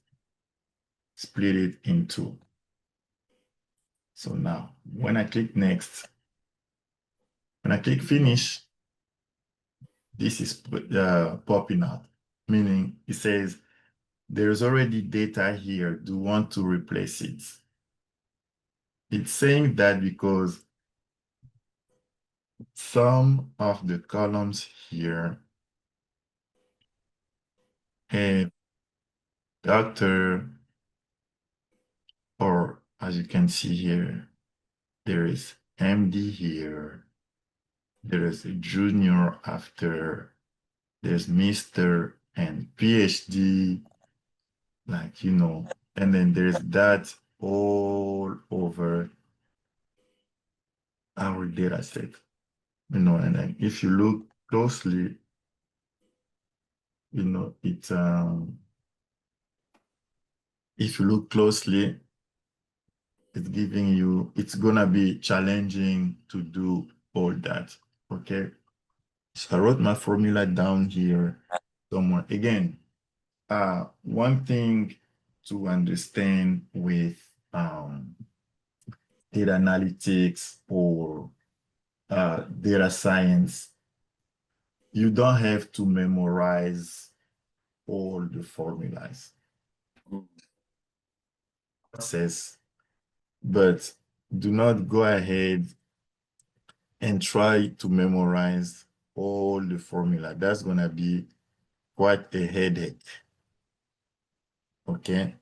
A: split it in two. So now when I click next, when I click finish, this is popping up, meaning it says there's already data here. Do you want to replace it? It's saying that because some of the columns here have doctor, or as you can see here, there is MD here. There is a junior after. There's Mr. and PhD, like, you know, and then there's that all over our data set, you know, and then if you look closely, you know, if you look closely, it's giving you, it's gonna be challenging to do all that, okay? So I wrote my formula down here somewhere. Again, one thing to understand with data analytics or data science, you don't have to memorize all the formulas. Process, but do not go ahead and try to memorize all the formula. That's gonna be quite a headache. Okay,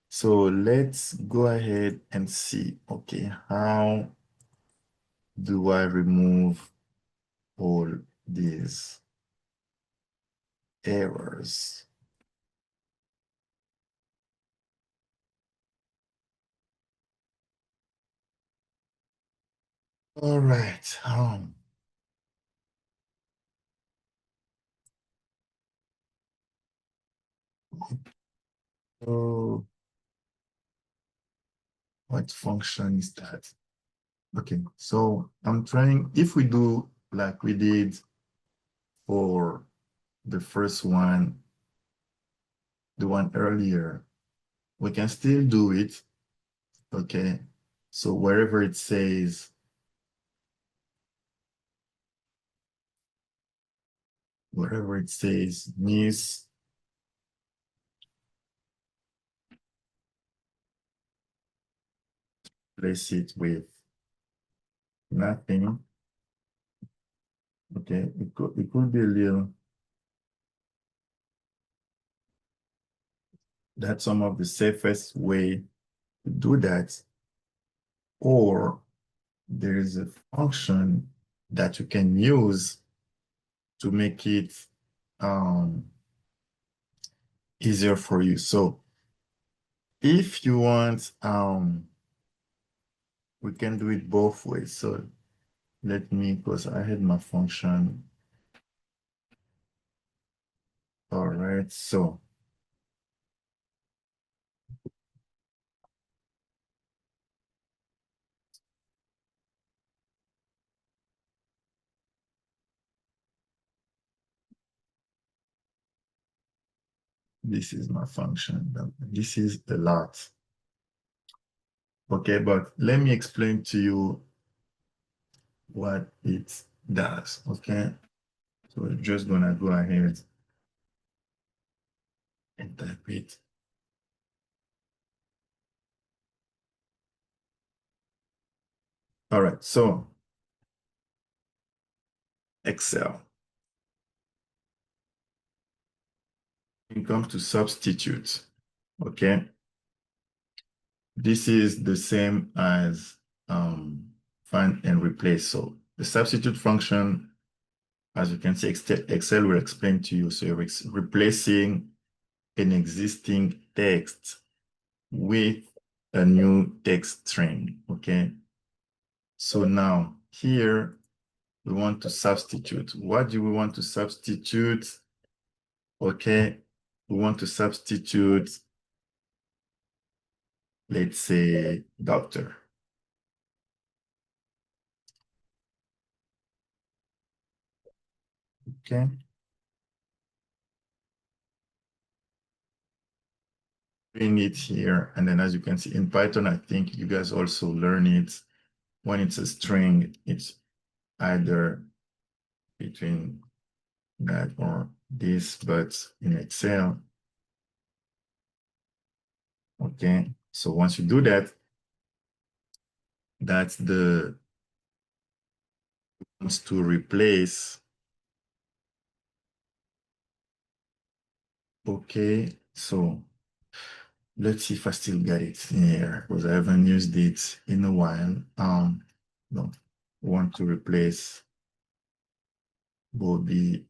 A: so let's go ahead and see, okay, how do I remove all these errors? All right. So what function is that? Okay, so I'm trying, if we do like we did for the first one, the one earlier, we can still do it. Okay, so wherever it says, miss, place it with nothing. Okay, it could be a little, that's some of the safest way to do that. Or there is a function that you can use to make it easier for you. So if you want, we can do it both ways. So let me, because I had my function. All right, so this is my function. This is a lot. Okay, but let me explain to you what it does. Okay, so we're just gonna go ahead and type it. All right, so Excel. When it comes to substitute, okay, this is the same as find and replace. So the substitute function, as you can see, Excel will explain to you. So you're replacing an existing text with a new text string, okay? So now here, we want to substitute. What do we want to substitute? Okay, we want to substitute, let's say, doctor. Okay. Doing it here, and then as you can see in Python, I think you guys also learn it. When it's a string, it's either between that or this, but in Excel. Okay, so once you do that, that's the wants to replace. Okay, so let's see if I still got it in here because I haven't used it in a while. No, want to replace Bobby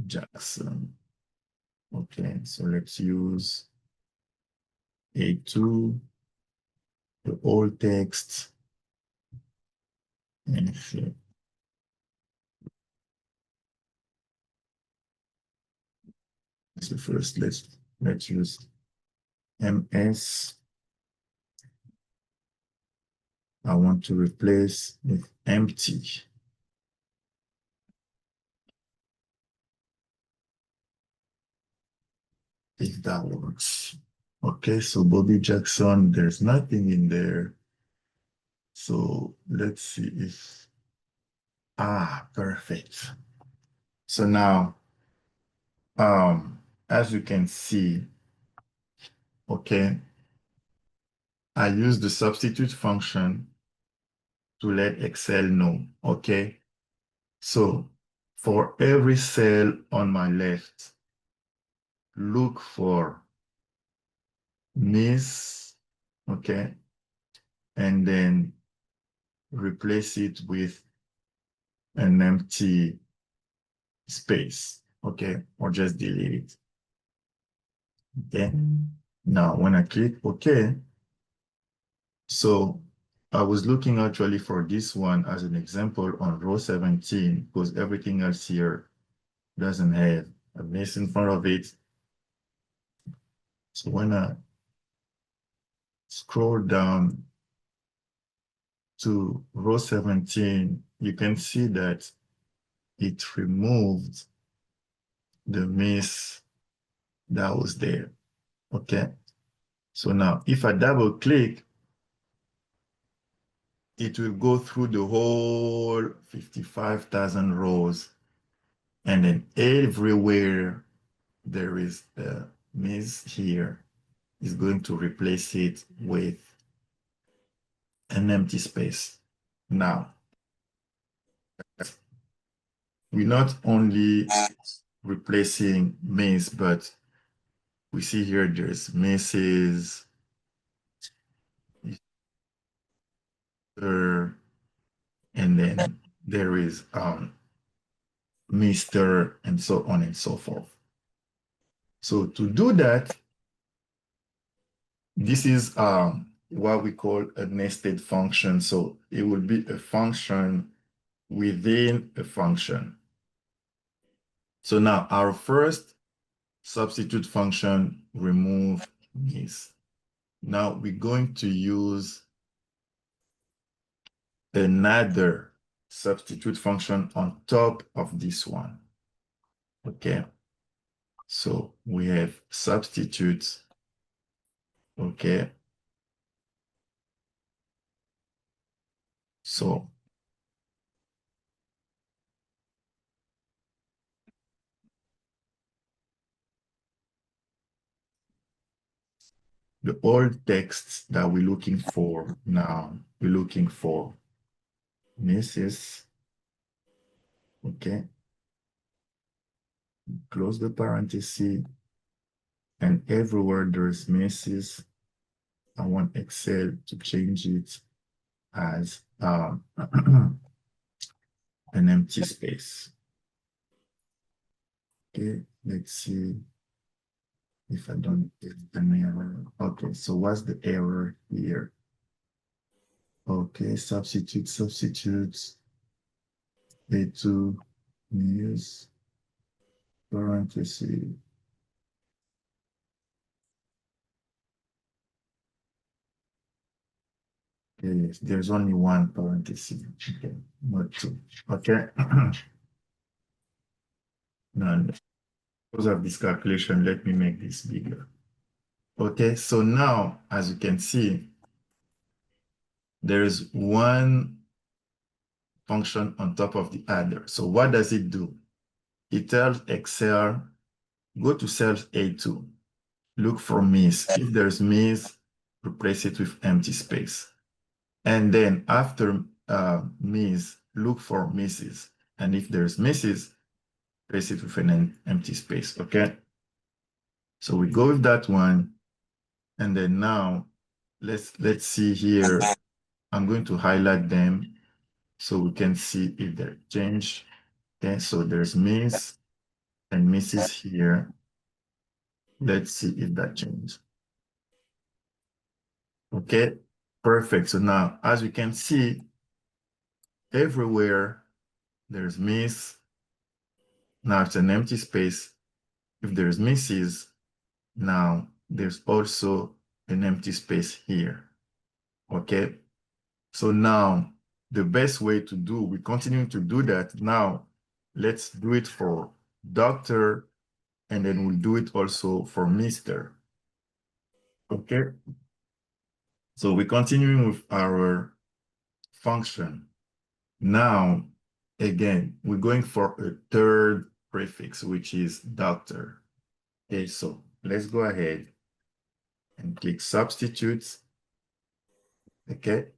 A: Jackson. Okay, so let's use A2, the old text, and here. So first, let's use MS. I want to replace with empty. If that works. Okay, so Bobby Jackson, there's nothing in there. So let's see if, perfect. So now, as you can see, okay, I use the substitute function to let Excel know, okay? So for every cell on my left, look for miss, okay? And then replace it with an empty space, okay? Or just delete it, okay? Now, when I click OK, so I was looking actually for this one as an example on row 17 because everything else here doesn't have a miss in front of it. So when I scroll down to row 17, you can see that it removed the miss that was there, okay? So now if I double click, it will go through the whole 55,000 rows, and then everywhere there is a miss here is going to replace it with an empty space. Now, we're not only replacing miss, but we see here there's misses, and then there is Mr. and so on and so forth. So to do that, this is what we call a nested function. So it will be a function within a function. So now our first substitute function remove miss. Now we're going to use another substitute function on top of this one. Okay. So we have substitutes. Okay. So the old texts that we're looking for now, we're looking for misses. Okay. Close the parenthesis, and everywhere there's misses, I want Excel to change it as an empty space. Okay, let's see if I don't get an error. Okay, so what's the error here? Okay, substitutes, A2 news, parenthesis. Yes, there's only one parenthesis, okay, not two, okay? And because of this calculation, let me make this bigger. Okay, so now, as you can see, there is one function on top of the other. So what does it do? It tells Excel, go to cell A2, look for miss. If there's miss, replace it with empty space. And then after miss, look for misses. And if there's misses, replace it with an empty space, okay? So we go with that one. And then now, let's see here. I'm going to highlight them so we can see if they're changed. Okay, so there's miss and misses here. Let's see if that changed. Okay, perfect. So now, as you can see, everywhere there's miss. Now it's an empty space. If there's misses, now there's also an empty space here. Okay, so now the best way to do, we continue to do that. Now let's do it for doctor, and then we'll do it also for Mr. Okay, so we're continuing with our function. Now, again, we're going for a third prefix, which is doctor. Okay, so let's go ahead and click substitute. Okay,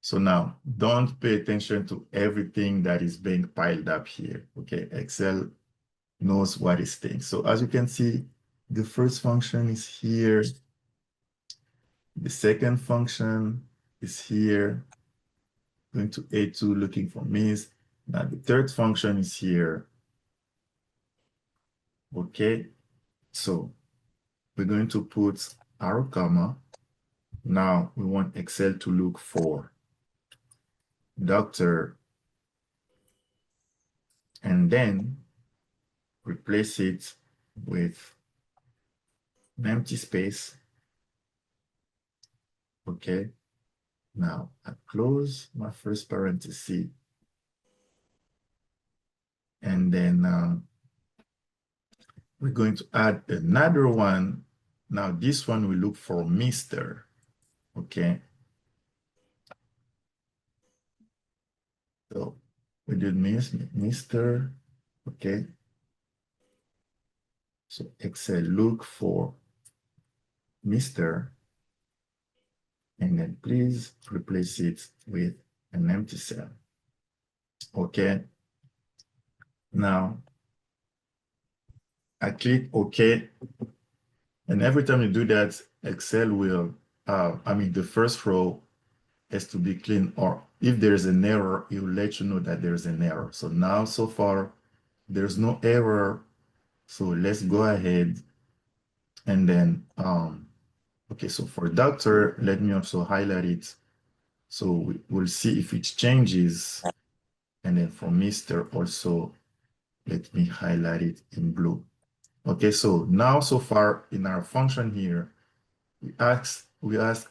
A: so now don't pay attention to everything that is being piled up here. Okay, Excel knows what is saying. So as you can see, the first function is here. The second function is here. Going to A2 looking for miss. Now the third function is here. Okay, so we're going to put arrow comma. Now we want Excel to look for doctor and then replace it with an empty space. Okay, now I close my first parenthesis and then we're going to add another one. Now this one will look for Mr. Okay, so we did Mr. Okay, so Excel look for Mr. and then please replace it with an empty cell. Okay, now I click OK, and every time you do that, Excel will, the first row has to be clean, or if there's an error, it will let you know that there's an error. So now, so far, there's no error. So let's go ahead and then, okay, so for doctor, let me also highlight it. So we'll see if it changes. And then for Mr. also, let me highlight it in blue. Okay, so now so far in our function here, we ask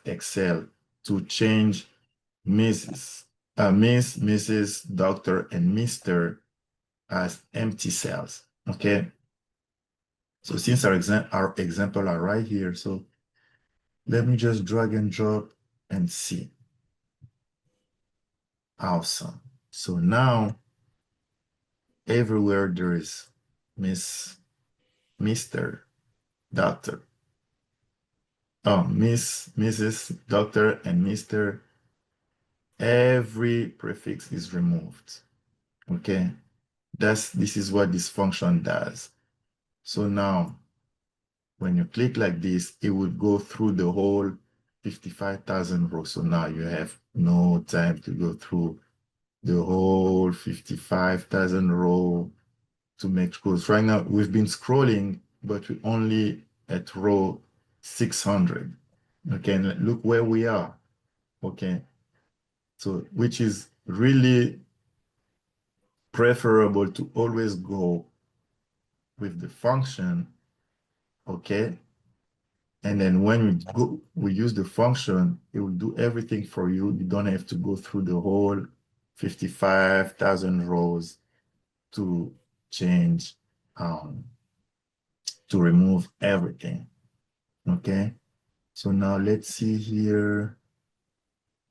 A: Excel to change Mrs., Miss, Mrs., Doctor, and Mr. as empty cells. Okay. So since our example are right here, so let me just drag and drop and see. Awesome. So now everywhere there is Miss, Mr., Doctor. Oh, Miss, Mrs., Doctor, and Mr. Every prefix is removed. Okay, this is what this function does. So now, when you click like this, it would go through the whole 55,000 rows. So now you have no time to go through the whole 55,000 row to make scrolls. Right now, we've been scrolling, but we're only at row 600. Okay, and look where we are. Okay, so which is really preferable to always go with the function, okay? And then when we use the function, it will do everything for you. You don't have to go through the whole 55,000 rows to change to remove everything. Okay, so now let's see here.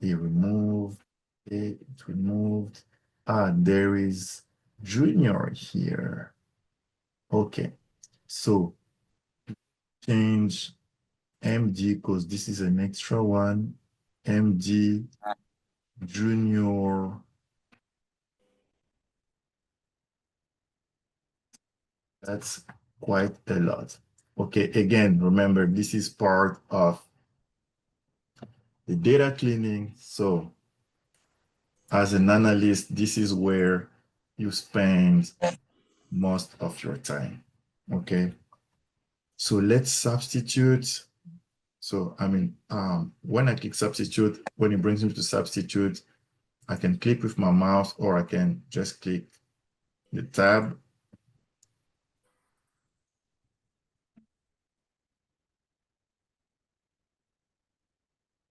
A: It removed. It removed. There is Junior here. Okay, so change MD because this is an extra one. MD Junior. That's quite a lot. Okay, again, remember, this is part of the data cleaning. So as an analyst, this is where you spend most of your time. Okay, so let's substitute. So I mean, when I click substitute, when it brings me to substitute, I can click with my mouse or I can just click the tab.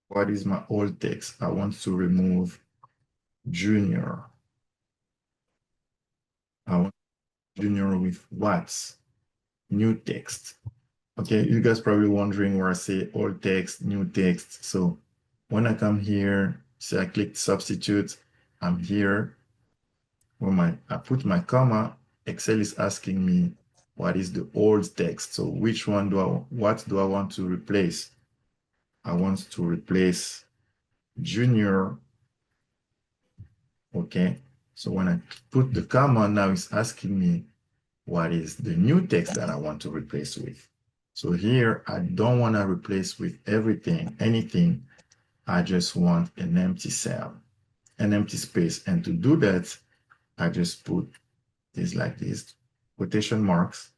A: What is my old text? I want to remove Junior. I want Junior with what? New text. Okay, you guys probably wondering where I say old text, new text. So when I come here, say I click substitute, I'm here. When I put my comma, Excel is asking me what is the old text. So what do I want to replace? I want to replace Junior. Okay, so when I put the comma, now it's asking me what is the new text that I want to replace with. So here, I don't want to replace with anything. I just want an empty cell, an empty space. And to do that, I just put this like this, quotation marks.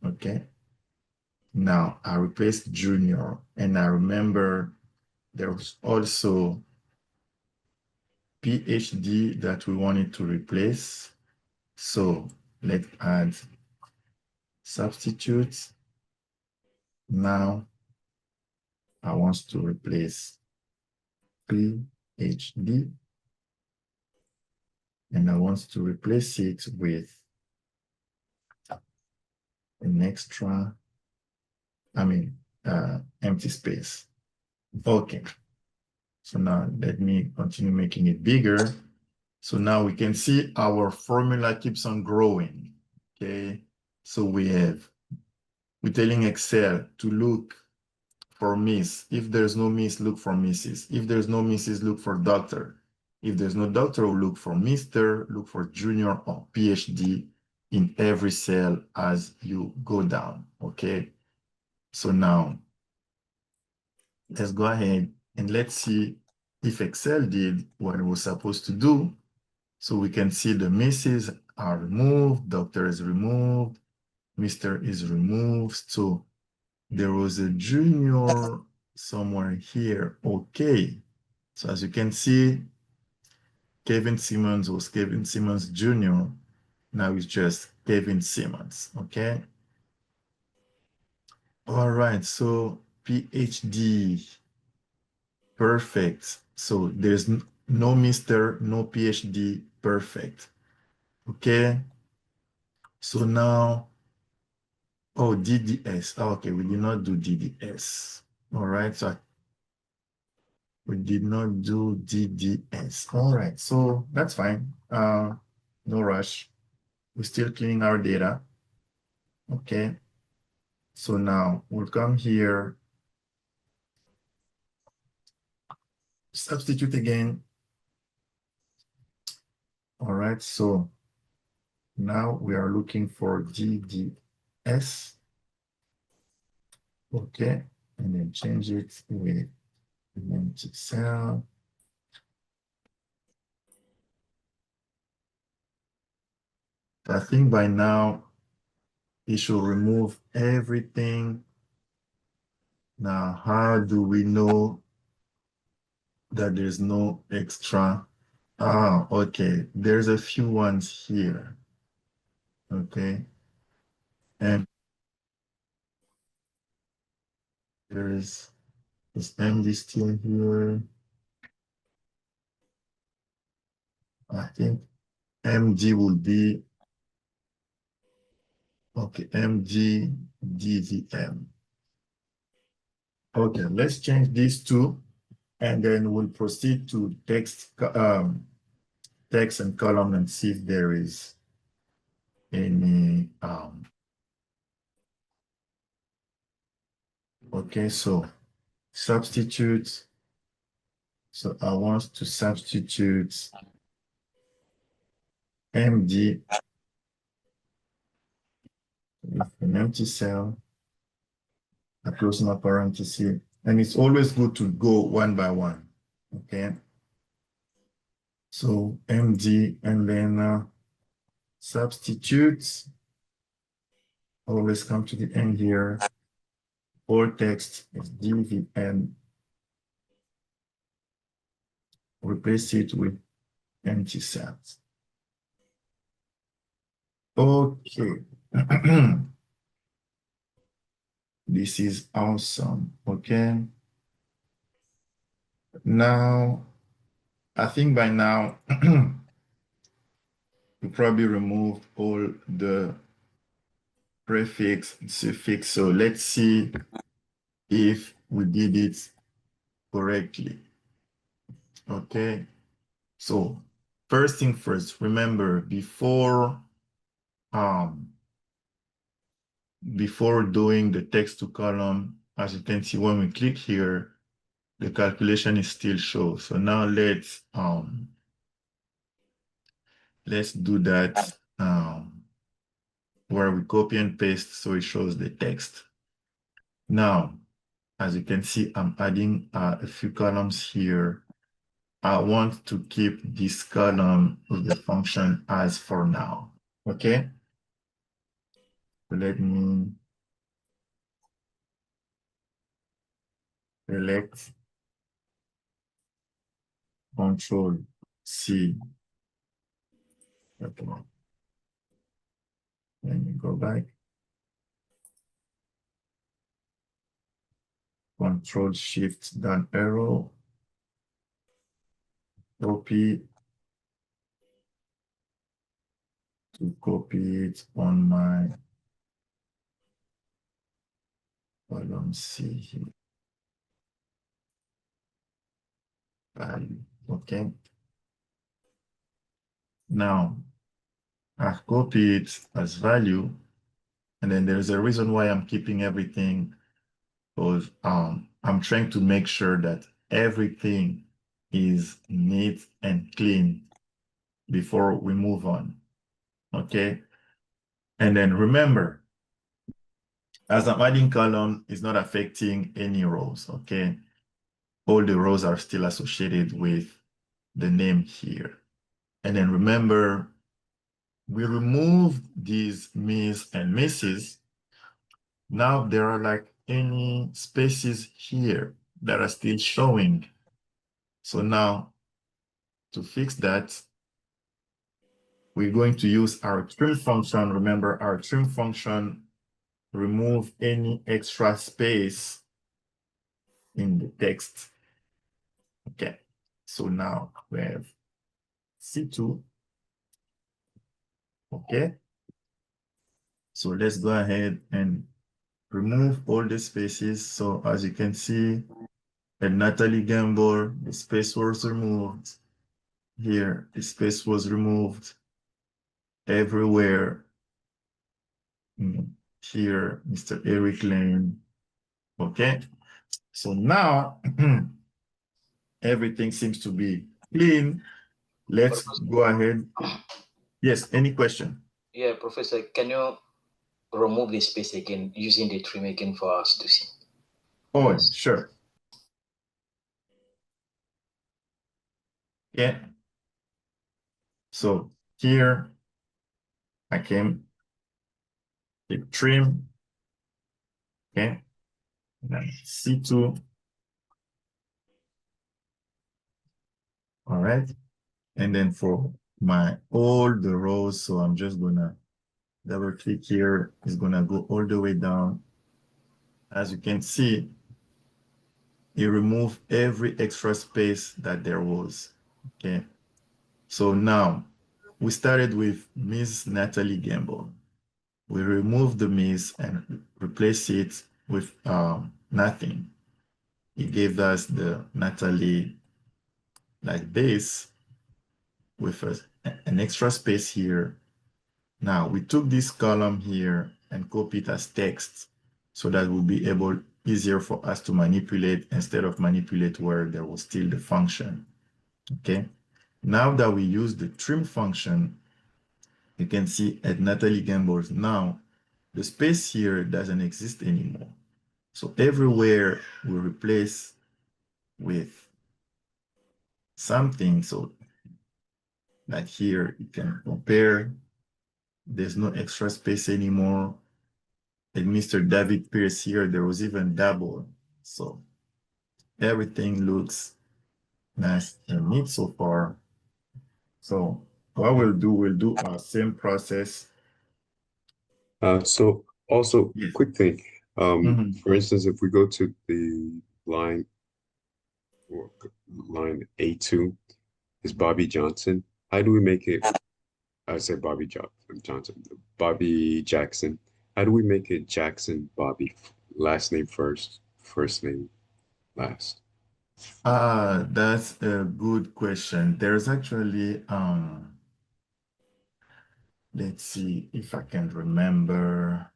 A: Okay. Now I replaced Junior, and I remember there was also PhD that we wanted to replace. So let's add substitutes. Now I want to replace PhD, and I want to replace it with an extra, empty space. Okay, so now let me continue making it bigger. So now we can see our formula keeps on growing. Okay, so we're telling Excel to look for Miss. If there's no Miss, look for Mrs. If there's no Mrs., look for doctor. If there's no doctor, we'll look for Mr., look for Junior or PhD in every cell as you go down, okay? So now, let's go ahead and let's see if Excel did what it was supposed to do. So we can see the Mrs. are removed, doctor is removed, Mr. is removed. So there was a Junior somewhere here. Okay. So as you can see, Kevin Simmons was Kevin Simmons Jr. Now it's just Kevin Simmons. Okay. All right. So PhD. Perfect. So there's no Mr., no PhD. Perfect. Okay. So now, oh, DDS. Okay. We did not do DDS. All right. So we did not do DDS. All right, so that's fine. No rush. We're still cleaning our data. Okay. So now we'll come here, substitute again. All right, so now we are looking for DDS. Okay, and then change it with an empty cell. I think by now it should remove everything. Now, how do we know that there's no extra? Okay, there's a few ones here. Okay, and there is MD still here. I think MD will be Okay, MG DVM. Okay, let's change these two, and then we'll proceed to text and column and see if there is any okay, so substitute. So I want to substitute MD with an empty cell, a close my parenthesis, and it's always good to go one by one. Okay. So MD and then substitute. Always come to the end here. All text is DVM. Replace it with empty cells. Okay. This is awesome. Okay. Now, I think by now, you probably removed all the prefix, suffix. So let's see if we did it correctly. Okay. So first thing first, remember before doing the text to column, as you can see, when we click here, the calculation is still show. So now let's do that where we copy and paste so it shows the text. Now, as you can see, I'm adding a few columns here. I want to keep this column with the function as for now. Okay. So let me select Control C. Okay. Let me go back. Control Shift down arrow. Copy to copy it on my column C here. Value. Okay. Now I copy it as value, and then there's a reason why I'm keeping everything, because I'm trying to make sure that everything is neat and clean before we move on. Okay. And then remember, as I'm adding column, it's not affecting any rows. Okay. All the rows are still associated with the name here. And then remember, we removed these Ms. and Mrs. Now there are like any spaces here that are still showing. So now to fix that, we're going to use our trim function. Remember, our trim function remove any extra space in the text. Okay, so now we have C2. Okay, so let's go ahead and remove all the spaces. So as you can see, at Natalie Gamble, the space was removed. Here, the space was removed. Everywhere. Here, Mr. Eric Lane. Okay, so now everything seems to be clean. Let's go ahead. Yes, any question?
E: Yeah, Professor, can you remove the space again using the trim again for us to see?
A: Oh, sure. Yeah. So here I came, hit trim. Okay. And then C2. All right. And then for all the rows, so I'm just gonna double click here. It's gonna go all the way down. As you can see, it removed every extra space that there was. Okay. So now we started with Ms. Natalie Gamble. we remove the miss and replace it with nothing. It gave us the Natalie like this with an extra space here. Now we took this column here and copied it as text so that we'll be able easier for us to manipulate instead of manipulate where there was still the function. Okay. Now that we use the trim function, you can see at Natalie Gambles now, the space here doesn't exist anymore. So everywhere we replace with something, so like here, you can compare, there's no extra space anymore. And Mr. David Pierce here, there was even double. So everything looks nice and neat so far. So what we'll do our same process.
C: So also,
A: Yes.
C: quick thing.
A: Mhm.
C: For instance, if we go to the line A2 is Bobby Johnson. How do we make it? I said Johnson, Bobby Jackson. How do we make it Jackson Bobby? Last name first, first name last.
A: That's a good question. There's actually let's see if I can remember.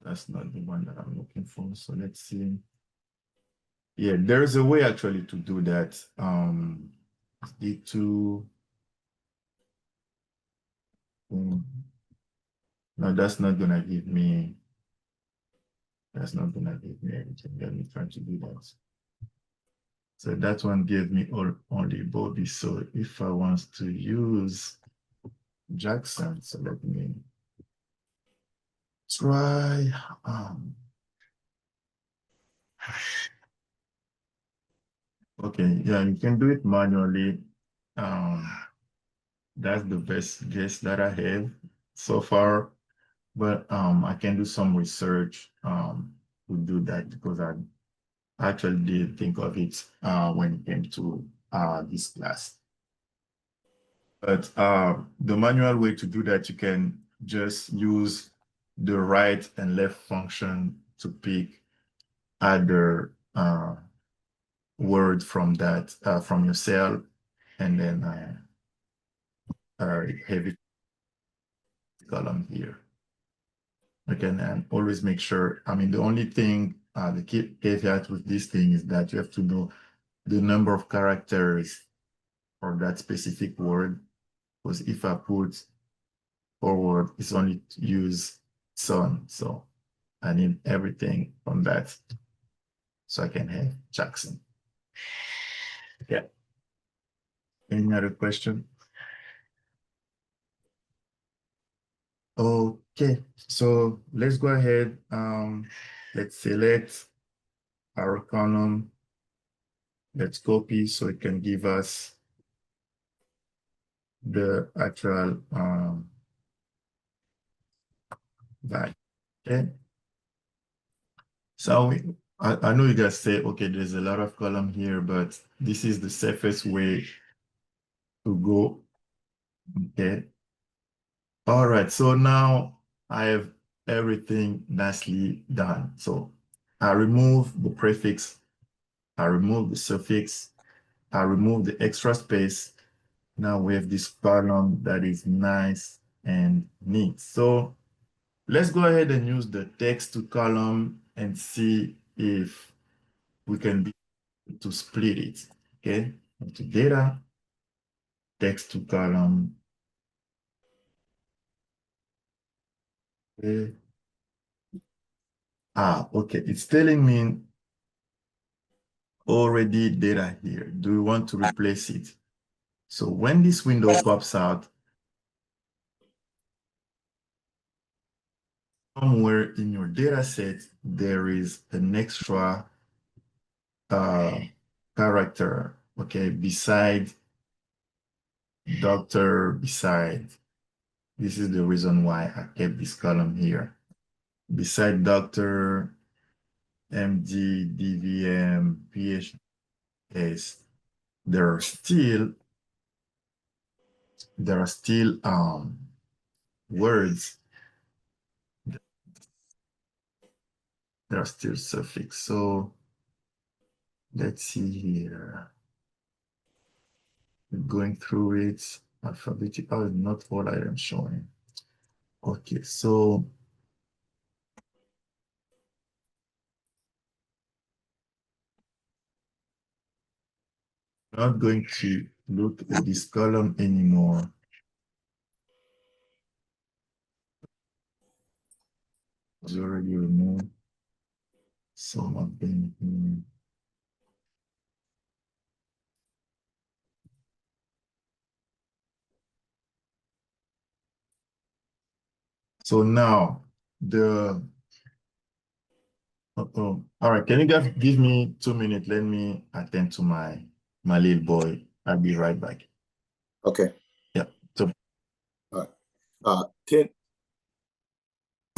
A: That's not the one that I'm looking for. So let's see. Yeah, there's a way actually to do that. D2. No, that's not gonna give me. That's not gonna give me anything. Let me try to do that. So that one gave me only Bobby. So if I want to use Jackson, so let me try. Okay, yeah, you can do it manually. That's the best guess that I have so far, but I can do some research to do that because I actually did think of it when it came to this class. But the manual way to do that, you can just use the right and left function to pick either word from that from your cell, and then have it column here. Again, and always make sure. I mean, the only thing, the caveat with this thing is that you have to know the number of characters for that specific word. Because if I put forward, it's only to use son. So I need everything from that so I can have Jackson. Yeah. Any other question? Okay, so let's go ahead. Let's select our column. Let's copy so it can give us the actual value. Okay. So I know you guys say, okay, there's a lot of column here, but this is the safest way to go. Okay. All right, so now I have everything nicely done. So I remove the prefix, I remove the suffix, I remove the extra space. Now we have this column that is nice and neat. So let's go ahead and use the text to column and see if we can be able to split it. Okay, into data, text to column. Okay. Okay, it's telling me already data here. Do we want to replace it? So when this window pops out, somewhere in your data set, there is an extra character, okay, beside doctor, beside. This is the reason why I kept this column here. Beside doctor, MD, DVM, PhD, there are still there are still words. There are still suffix. So let's see here. Going through it alphabetical is not all I am showing. Okay, so I'm not going to look at this column anymore. It's already removed some of them here. So now the all right, can you guys give me 2 minutes? Let me attend to my little boy. I'll be right back.
B: Okay.
A: Yeah. So
B: Can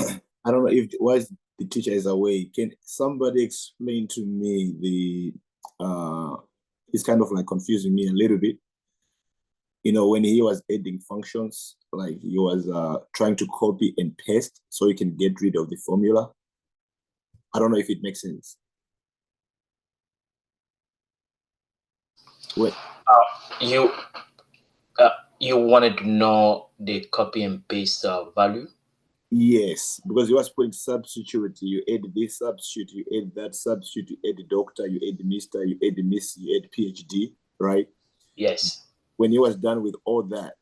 B: I don't know if why the teacher is away. Can somebody explain to me the it's kind of like confusing me a little bit. You know, when he was adding functions, like he was trying to copy and paste so he can get rid of the formula. I don't know if it makes sense. Wait,
E: You you wanted to know the copy and paste value?
B: yes, because he was putting substitute, you add this substitute, you add that substitute, you add the doctor, you add the mister, you add the miss, you add PhD, right?
E: Yes.
B: When he was done with all that,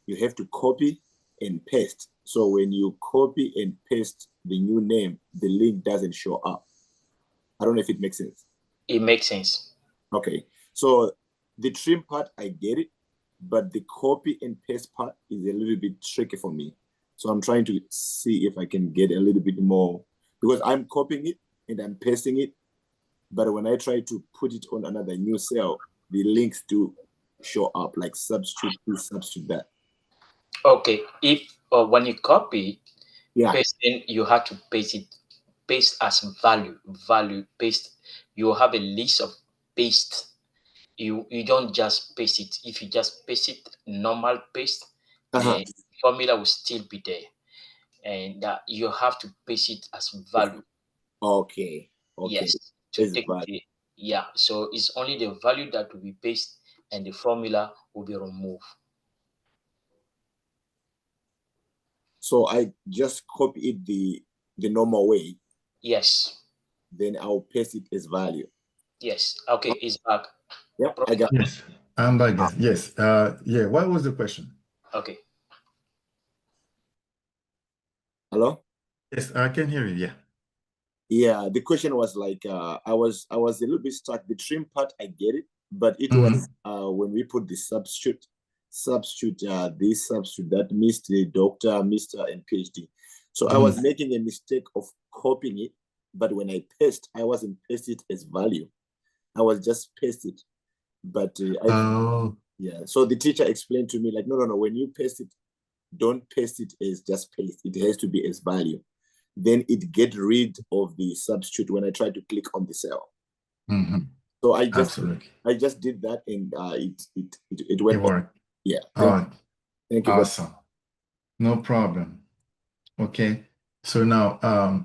B: you have to copy and paste. So when you copy and paste the new name, the link doesn't show up. I don't know if it makes sense.
E: It makes sense.
B: Okay. So the trim part, I get it, but the copy and paste part is a little bit tricky for me. So I'm trying to see if I can get a little bit more, because I'm copying it and I'm pasting it. But when I try to put it on another new cell, the links do show up, like substitute this, substitute that.
E: Okay. If when you copy,
B: Yeah.
E: pasting, you have to paste as value paste. You have a list of paste. You don't just paste it. If you just paste it normal paste, the formula will still be there, and you have to paste it as value.
B: Okay.
E: Yes, to
B: It's
E: take
B: value.
E: yeah. So it's only the value that will be pasted, and the formula will be removed.
B: So I just copy it the normal way.
E: Yes.
B: Then I'll paste it as value.
E: Yes. Okay, it's back.
B: Yep, I got
A: yes, I'm back. Yes. Yeah. What was the question?
E: Okay.
B: Hello?
A: Yes, I can hear you. Yeah.
B: Yeah, the question was like I was a little bit stuck. The trim part, I get it, but it was when we put the substitute this substitute that Mr. Doctor, Mr. and PhD. So I was making a mistake of copying it, but when I paste, I wasn't paste it as value. I was just paste it. But yeah, so the teacher explained to me like, no, when you paste it, don't paste it as just paste. It has to be as value. Then it get rid of the substitute when I try to click on the cell. So I just did that, and it went.
A: It worked.
B: Yeah.
A: Thank you. Awesome. No problem. Okay. So now,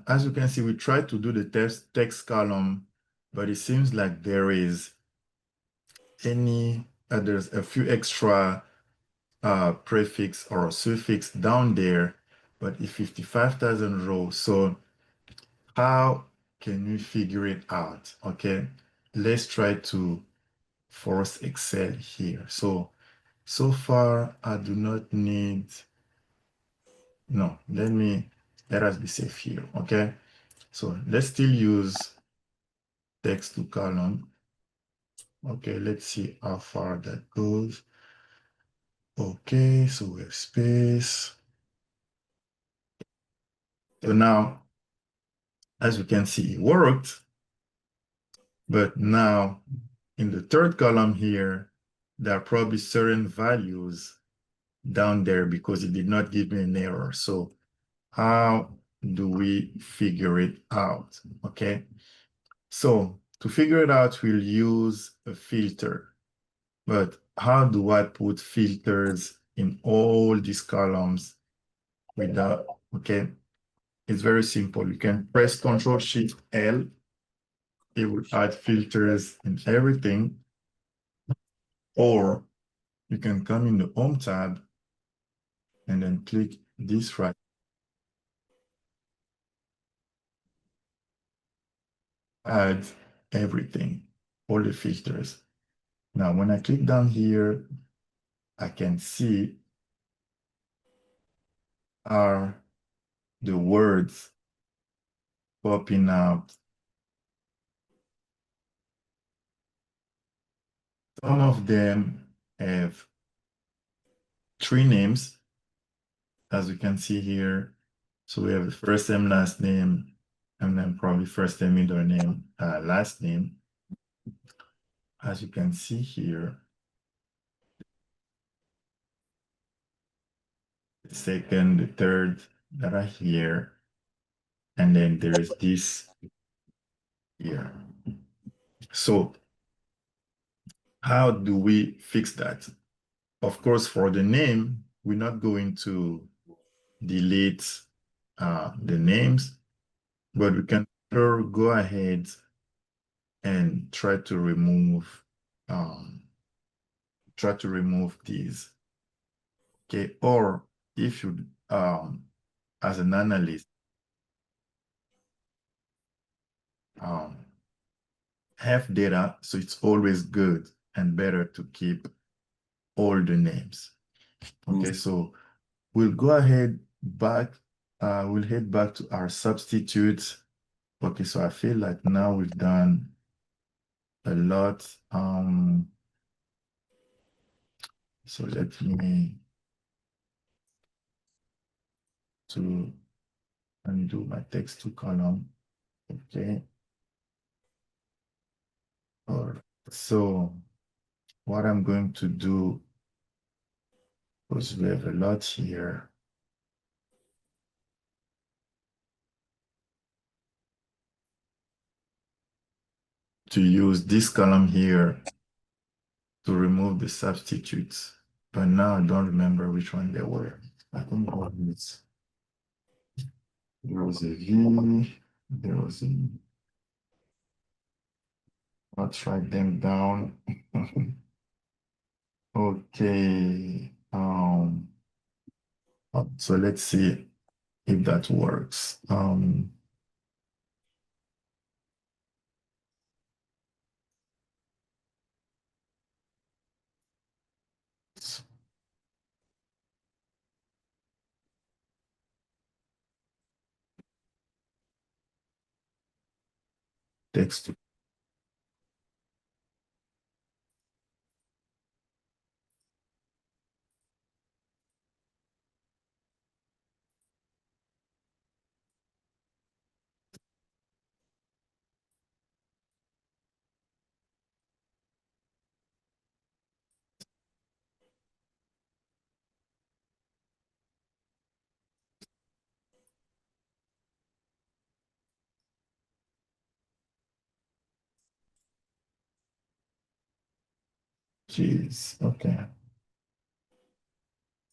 A: as you can see, we tried to do the text column, but it seems like there's a few extra prefix or suffix down there, but it's 55,000 rows. So how can we figure it out? Okay, let's try to force Excel here. So far I do not need, no, let us be safe here. Okay, so let's still use text to column. Okay, let's see how far that goes. Okay, so we have space. So now, as you can see, it worked. But now, in the third column here, there are probably certain values down there because it did not give me an error. So how do we figure it out? Okay, so to figure it out, we'll use a filter. But how do I put filters in all these columns without, okay? It's very simple. You can press Ctrl Shift L. It will add filters and everything. Or you can come in the Home tab and then click this right. Add everything, all the filters. Now, when I click down here, I can see are the words popping out. Some of them have 3 names, as you can see here. So we have the first name, last name, and then probably first name, middle name, last name. As you can see here, the second, the third that are here, and then there is this here. So how do we fix that? Of course, for the name, we're not going to delete the names, but we can go ahead and try to remove these. Okay, or if you as an analyst have data, so it's always good and better to keep all the names. Okay, so we'll go ahead we'll head back to our substitutes. Okay, so I feel like now we've done a lot. So let me to undo my text to column. Okay. All right. So what I'm going to do, because we have a lot here. To use this column here to remove the substitutes. But now I don't remember which one they were. I think there was a V, there was a, let's write them down. Okay. So let's see if that works. Text. Jeez, okay.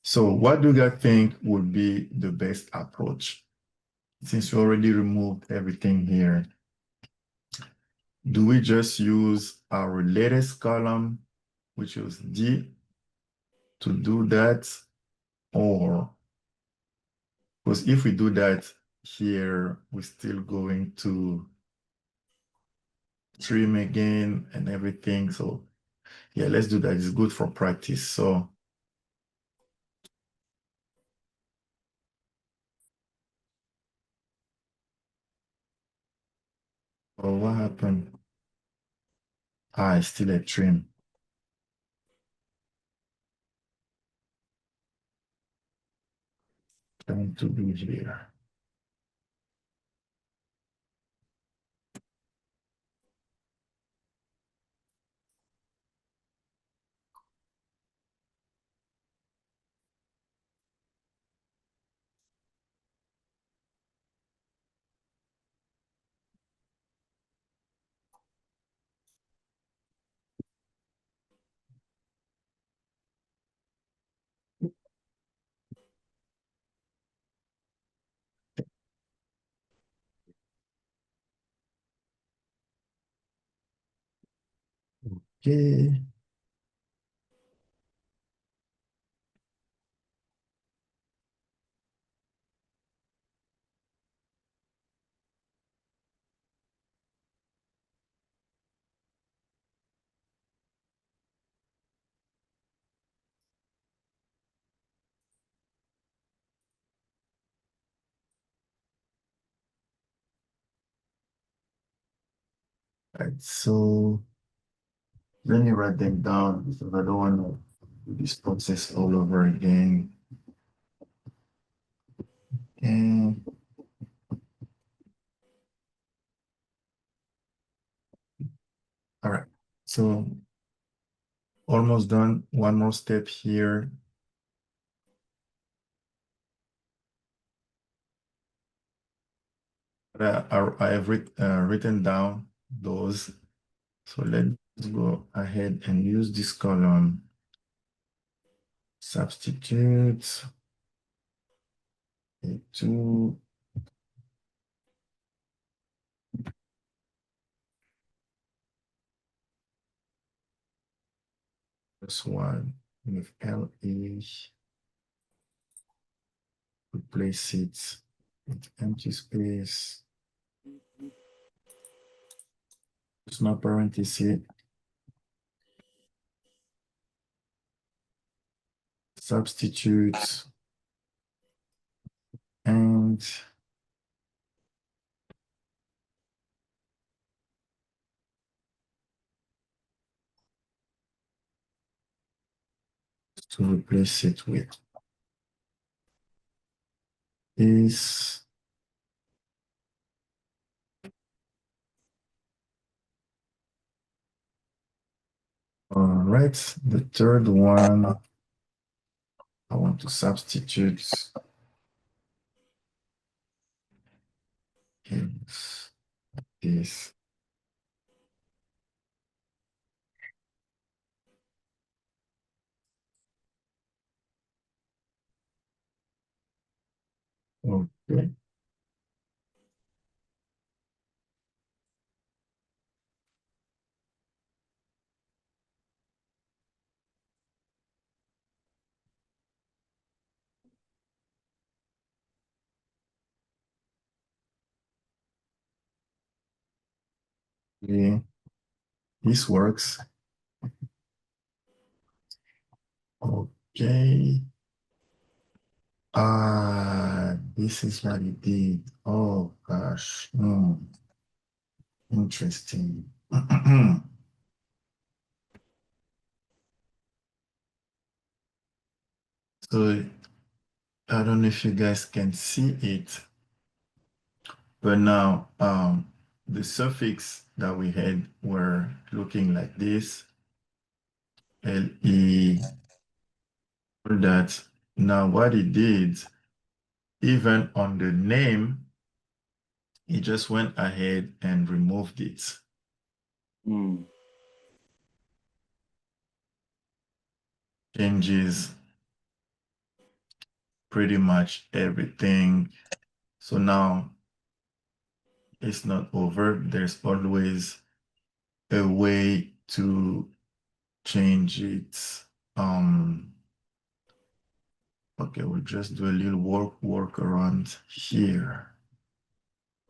A: So what do you guys think would be the best approach? Since you already removed everything here, do we just use our latest column, which is D, to do that? Or, because if we do that here, we're still going to trim again and everything. So yeah, let's do that. It's good for practice. So oh, what happened? It's still a trim. Trying to do here. Okay. Right, so let me write them down because I don't want to do this process all over again. And all right, so almost done. One more step here. I have written down those. So let's go ahead and use this column. Substitute A2 plus 1 with LE. Replace it with empty space. There's no parenthesis. Substitute and to replace it with is all right. The third one, I want to substitute is this. Okay. Yeah, this works. Okay. This is what it did. Oh gosh. Interesting. So I don't know if you guys can see it, but now the suffix that we had were looking like this, LE, all that. Now what it did, even on the name, it just went ahead and removed it.
B: Mm.
A: Changes pretty much everything. So now it's not over. There's always a way to change it. Okay, we'll just do a little workaround here.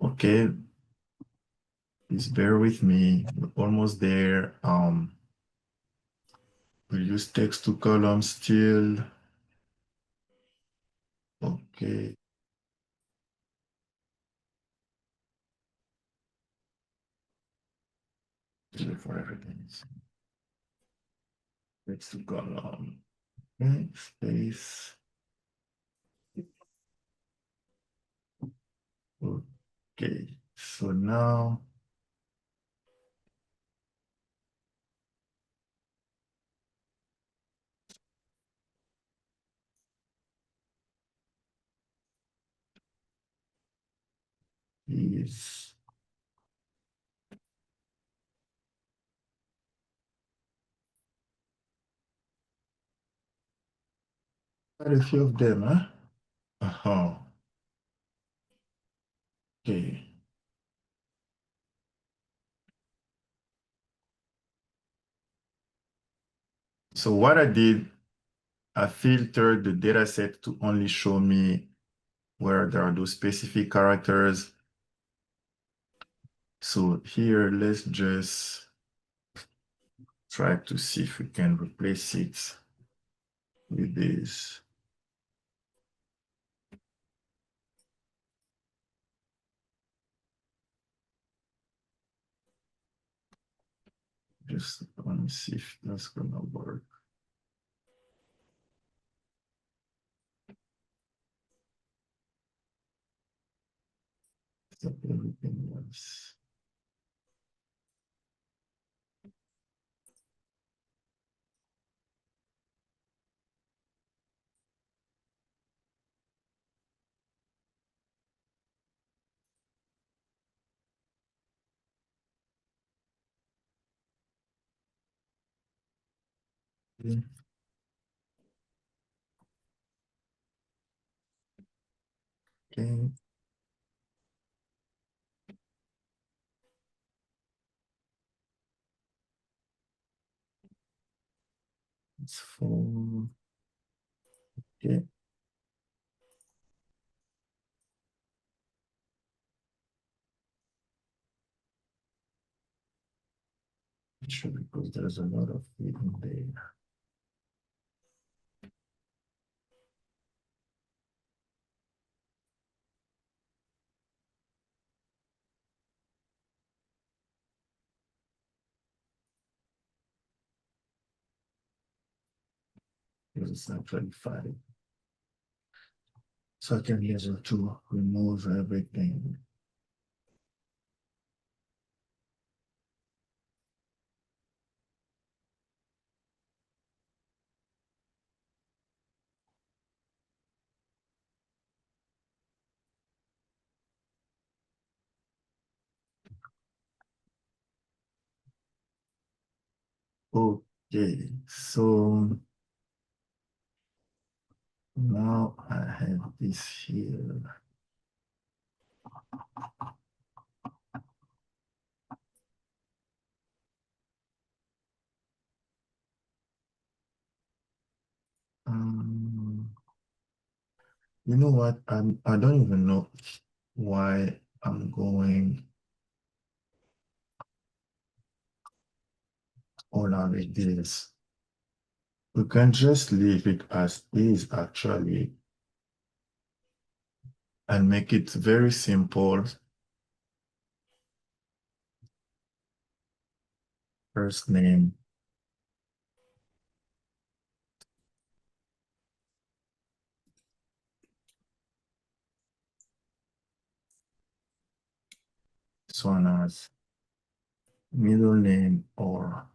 A: Okay, please bear with me. We're almost there. We'll use text to column still. Okay. For everything. Text to column. Okay, space. Okay, so now is quite a few of them, huh? Uh-huh. Okay. So what I did, I filtered the data set to only show me where there are those specific characters. So here, let's just try to see if we can replace it with this. Just want to see if that's gonna work. Stop everything else. Okay. Okay. It's 4. Okay. Sure, because there's a lot of it in there. Because it's actually 5. So I can use it to remove everything. Okay, so now I have this here. You know what? I don't even know why I'm going all out with this. We can just leave it as is actually and make it very simple. First name. This one as middle name or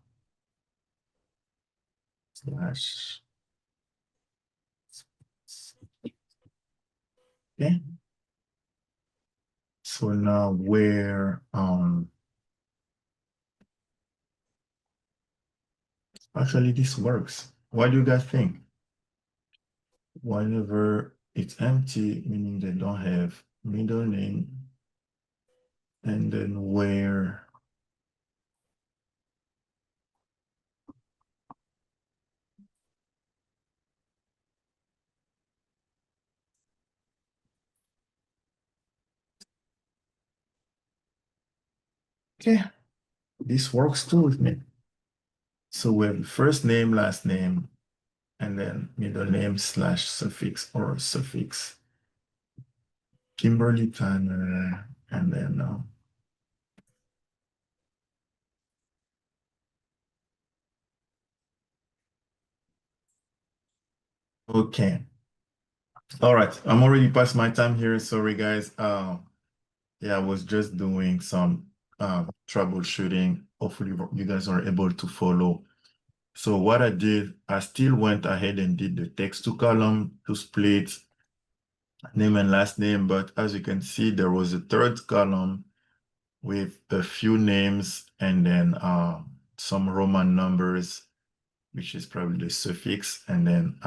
A: slash. Okay. So now where actually this works. What do you guys think? Whenever it's empty, meaning they don't have middle name, and then where okay, this works too with me. So we have first name, last name, and then middle name slash suffix or suffix. Kimberly Tanner, and then okay. All right, I'm already past my time here. Sorry, guys. Yeah, I was just doing some troubleshooting. Hopefully, you guys are able to follow. So what I did, I still went ahead and did the text to column to split name and last name, but as you can see, there was a third column with a few names and then some Roman numbers, which is probably the suffix, and then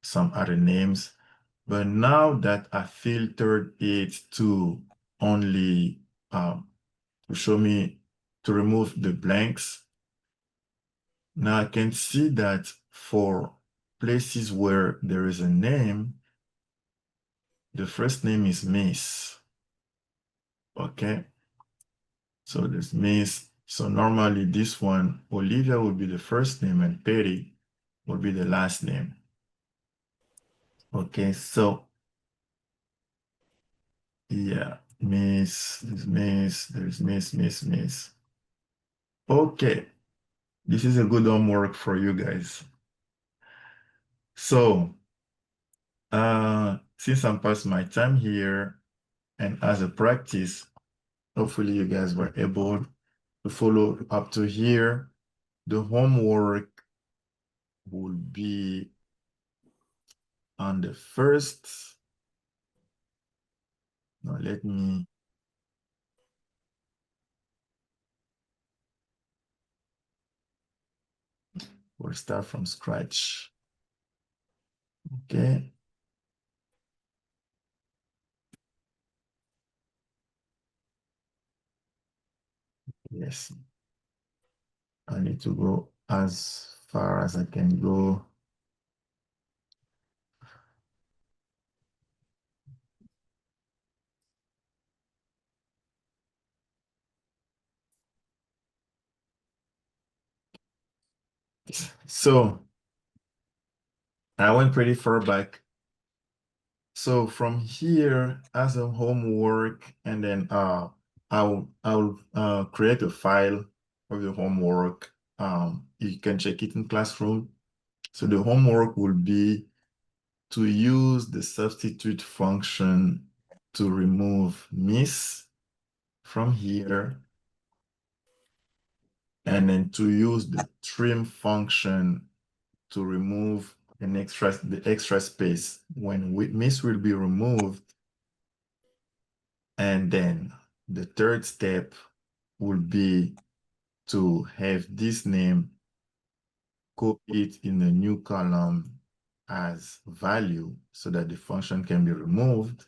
A: some other names. But now that I filtered it to only to show me to remove the blanks, Now I can see that for places where there is a name, the first name is Miss. Okay. So this Miss. So normally this one, Olivia will be the first name and Perry will be the last name. Okay, so yeah, Miss, there's Miss, there's Miss. Okay, this is a good homework for you guys. So, since I'm past my time here, and as a practice, hopefully you guys were able to follow up to here. The homework will be on the first. Now let me. We'll start from scratch. Okay. Yes. I need to go as far as I can go. So I went pretty far back. So from here as a homework, and then I'll create a file of the homework. You can check it in Classroom. So the homework will be to use the substitute function to remove Miss from here, and then to use the trim function to remove the extra space when Miss will be removed. And then the third step will be to have this name, copy it in a new column as value so that the function can be removed.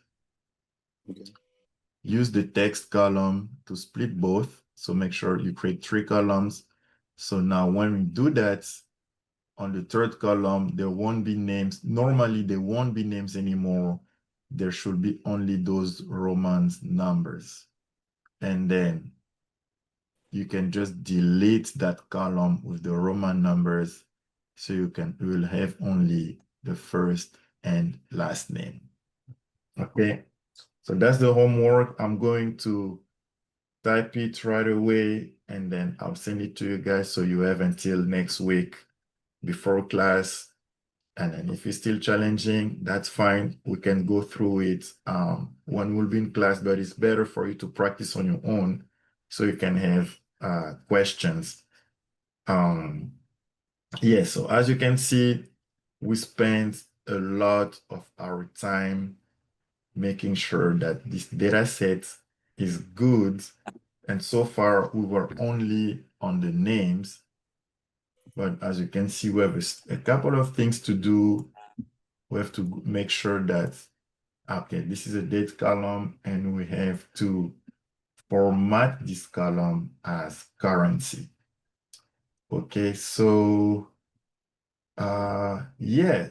B: Okay.
A: Use the text column to split both. So make sure you create 3 columns. So now when we do that, on the third column, there won't be names. Normally, there won't be names anymore. There should be only those Roman numbers. And then you can just delete that column with the Roman numbers. So you will have only the first and last name. Okay, so that's the homework. I'm going to type it right away, and then I'll send it to you guys so you have until next week before class. And then if it's still challenging, that's fine. We can go through it when we'll be in class, but it's better for you to practice on your own so you can have questions. Yeah, so as you can see, we spent a lot of our time making sure that this data set is good. And so far, we were only on the names. But as you can see, we have a couple of things to do. We have to make sure that, okay, this is a date column, and we have to format this column as currency. Okay, so yeah,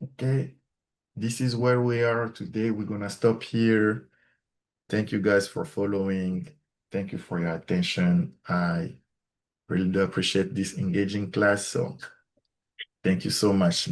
A: okay, this is where we are today. We're gonna stop here. Thank you guys for following. Thank you for your attention. I really do appreciate this engaging class, so thank you so much.